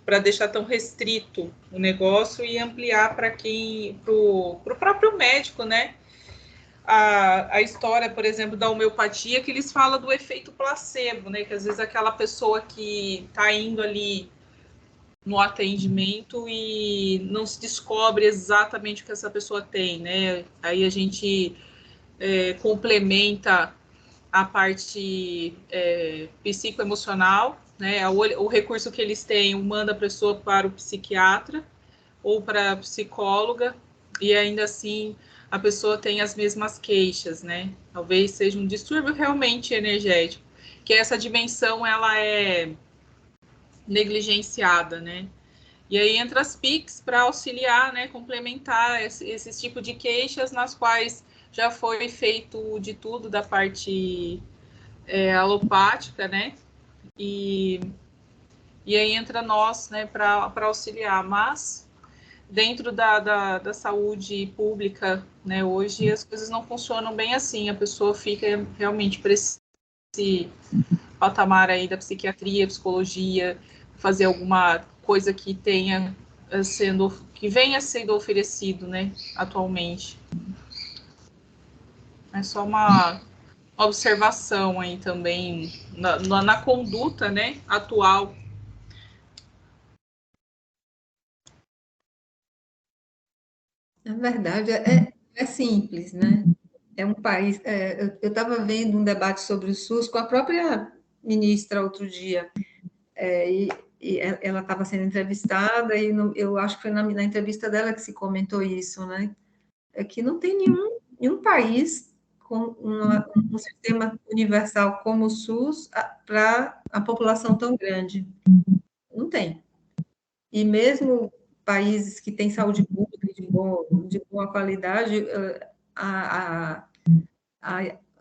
para deixar tão restrito o negócio e ampliar para o próprio médico, né, a história, por exemplo, da homeopatia, que eles falam do efeito placebo, né, que às vezes aquela pessoa que está indo ali no atendimento e não se descobre exatamente o que essa pessoa tem, né, aí a gente complementa a parte psicoemocional, né? O recurso que eles têm manda a pessoa para o psiquiatra ou para a psicóloga, e ainda assim a pessoa tem as mesmas queixas, né? Talvez seja um distúrbio realmente energético, que essa dimensão ela é negligenciada, né? E aí entra as PICs para auxiliar, né, complementar esse tipo de queixas nas quais já foi feito de tudo da parte alopática, né? E aí entra nós, né, para auxiliar. Mas dentro da saúde pública, né, hoje as coisas não funcionam bem assim. A pessoa fica realmente para esse patamar aí da psiquiatria, psicologia, fazer alguma coisa que venha sendo oferecido, né, atualmente. É só uma observação aí também na conduta, né, atual. Na verdade, é simples, né? É um país... eu estava vendo um debate sobre o SUS com a própria ministra outro dia, e ela estava sendo entrevistada, e eu acho que foi na entrevista dela que se comentou isso, né? É que não tem nenhum país com um sistema universal como o SUS para a população tão grande. Não tem. E mesmo países que têm saúde pública de boa qualidade,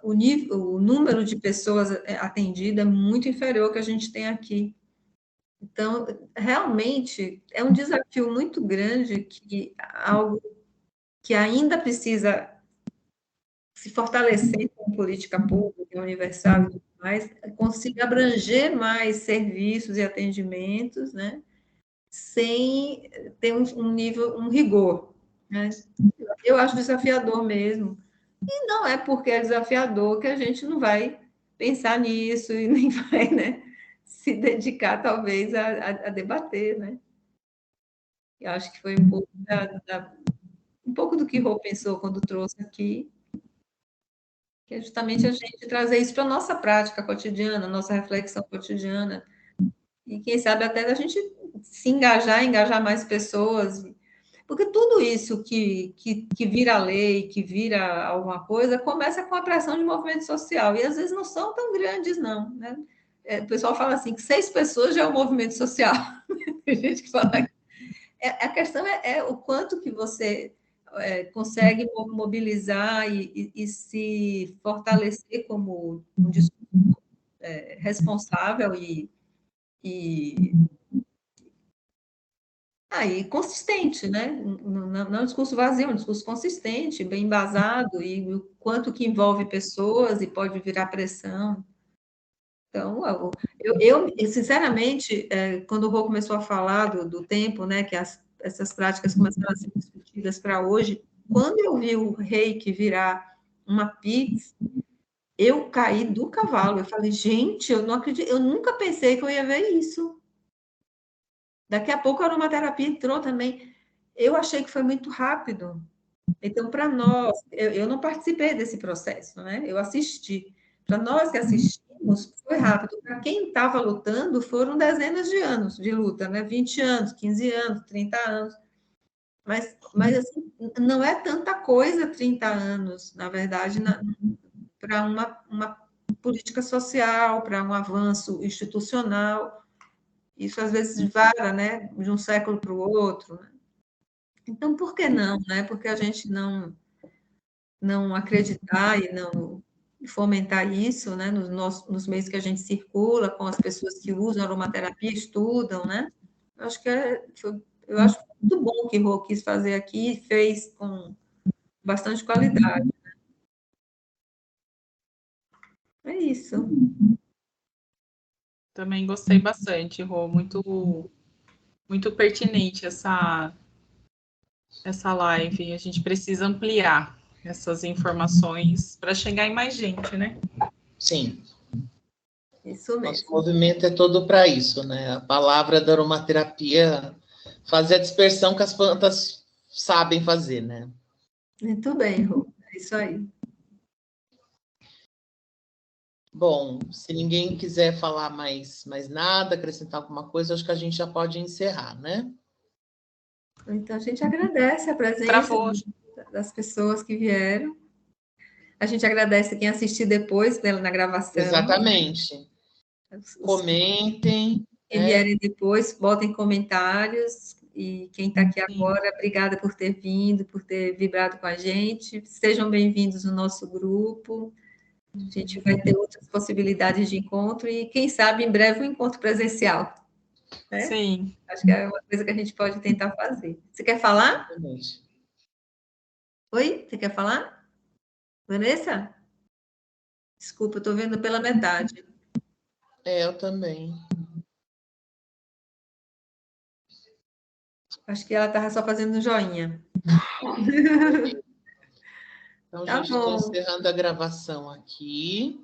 o número de pessoas atendidas é muito inferior ao que a gente tem aqui. Então, realmente, é um desafio muito grande, que algo que ainda precisa se fortalecer com política pública, universal e tudo mais, consiga abranger mais serviços e atendimentos, né, sem ter um nível, um rigor, né? Eu acho desafiador mesmo. E não é porque é desafiador que a gente não vai pensar nisso e nem vai, né, se dedicar, talvez, a debater, né? Eu acho que foi um pouco, um pouco do que Rô pensou quando trouxe aqui, que é justamente a gente trazer isso para a nossa prática cotidiana, nossa reflexão cotidiana, e quem sabe até a gente se engajar mais pessoas, porque tudo isso que vira lei, que vira alguma coisa, começa com a pressão de movimento social, e às vezes não são tão grandes, não, né? O pessoal fala assim, que 6 pessoas já é um movimento social. Tem gente que fala... A questão é o quanto que você consegue mobilizar e se fortalecer como um discurso responsável e consistente, né? Não é um discurso vazio, é um discurso consistente, bem embasado, e o quanto que envolve pessoas e pode virar pressão. Então, eu sinceramente, quando o Rô começou a falar do tempo, né, que essas práticas começaram a ser discutidas para hoje, quando eu vi o reiki virar uma Pix, eu caí do cavalo. Eu falei, gente, eu não acredito, eu nunca pensei que eu ia ver isso. Daqui a pouco a aromaterapia entrou também. Eu achei que foi muito rápido. Então, para nós, eu não participei desse processo, né? Eu assisti. Para nós que assistimos, foi rápido. Para quem estava lutando, foram dezenas de anos de luta, né? 20 anos, 15 anos, 30 anos. Mas assim, não é tanta coisa 30 anos, na verdade, para uma política social, para um avanço institucional. Isso às vezes vara, né? De um século para o outro, né? Então, por que não, né? Porque a gente não acreditar e não fomentar isso, né, nos meios que a gente circula, com as pessoas que usam aromaterapia, estudam, né? Eu acho que eu acho muito bom o que Rô quis fazer aqui e fez com bastante qualidade. É isso. Também gostei bastante, Rô, muito pertinente essa live. A gente precisa ampliar essas informações para chegar em mais gente, né? Sim. Isso mesmo. Nosso movimento é todo para isso, né? A palavra da aromaterapia fazer a dispersão que as plantas sabem fazer, né? Muito bem, Rô. É isso aí. Bom, se ninguém quiser falar mais nada, acrescentar alguma coisa, acho que a gente já pode encerrar, né? Então, a gente agradece a presença das pessoas que vieram. A gente agradece quem assistir depois, né, na gravação. Exatamente. Comentem. Quem vierem depois, botem comentários. E quem está aqui agora, obrigada por ter vindo, por ter vibrado com a gente. Sejam bem-vindos no nosso grupo. A gente vai ter outras possibilidades de encontro e, quem sabe, em breve, um encontro presencial. Né? Sim. Acho que é uma coisa que a gente pode tentar fazer. Você quer falar? Exatamente. Oi? Você quer falar? Vanessa? Desculpa, eu estou vendo pela metade. Eu também. Acho que ela estava só fazendo um joinha. Então, Tá gente, estou bom. encerrando a gravação aqui.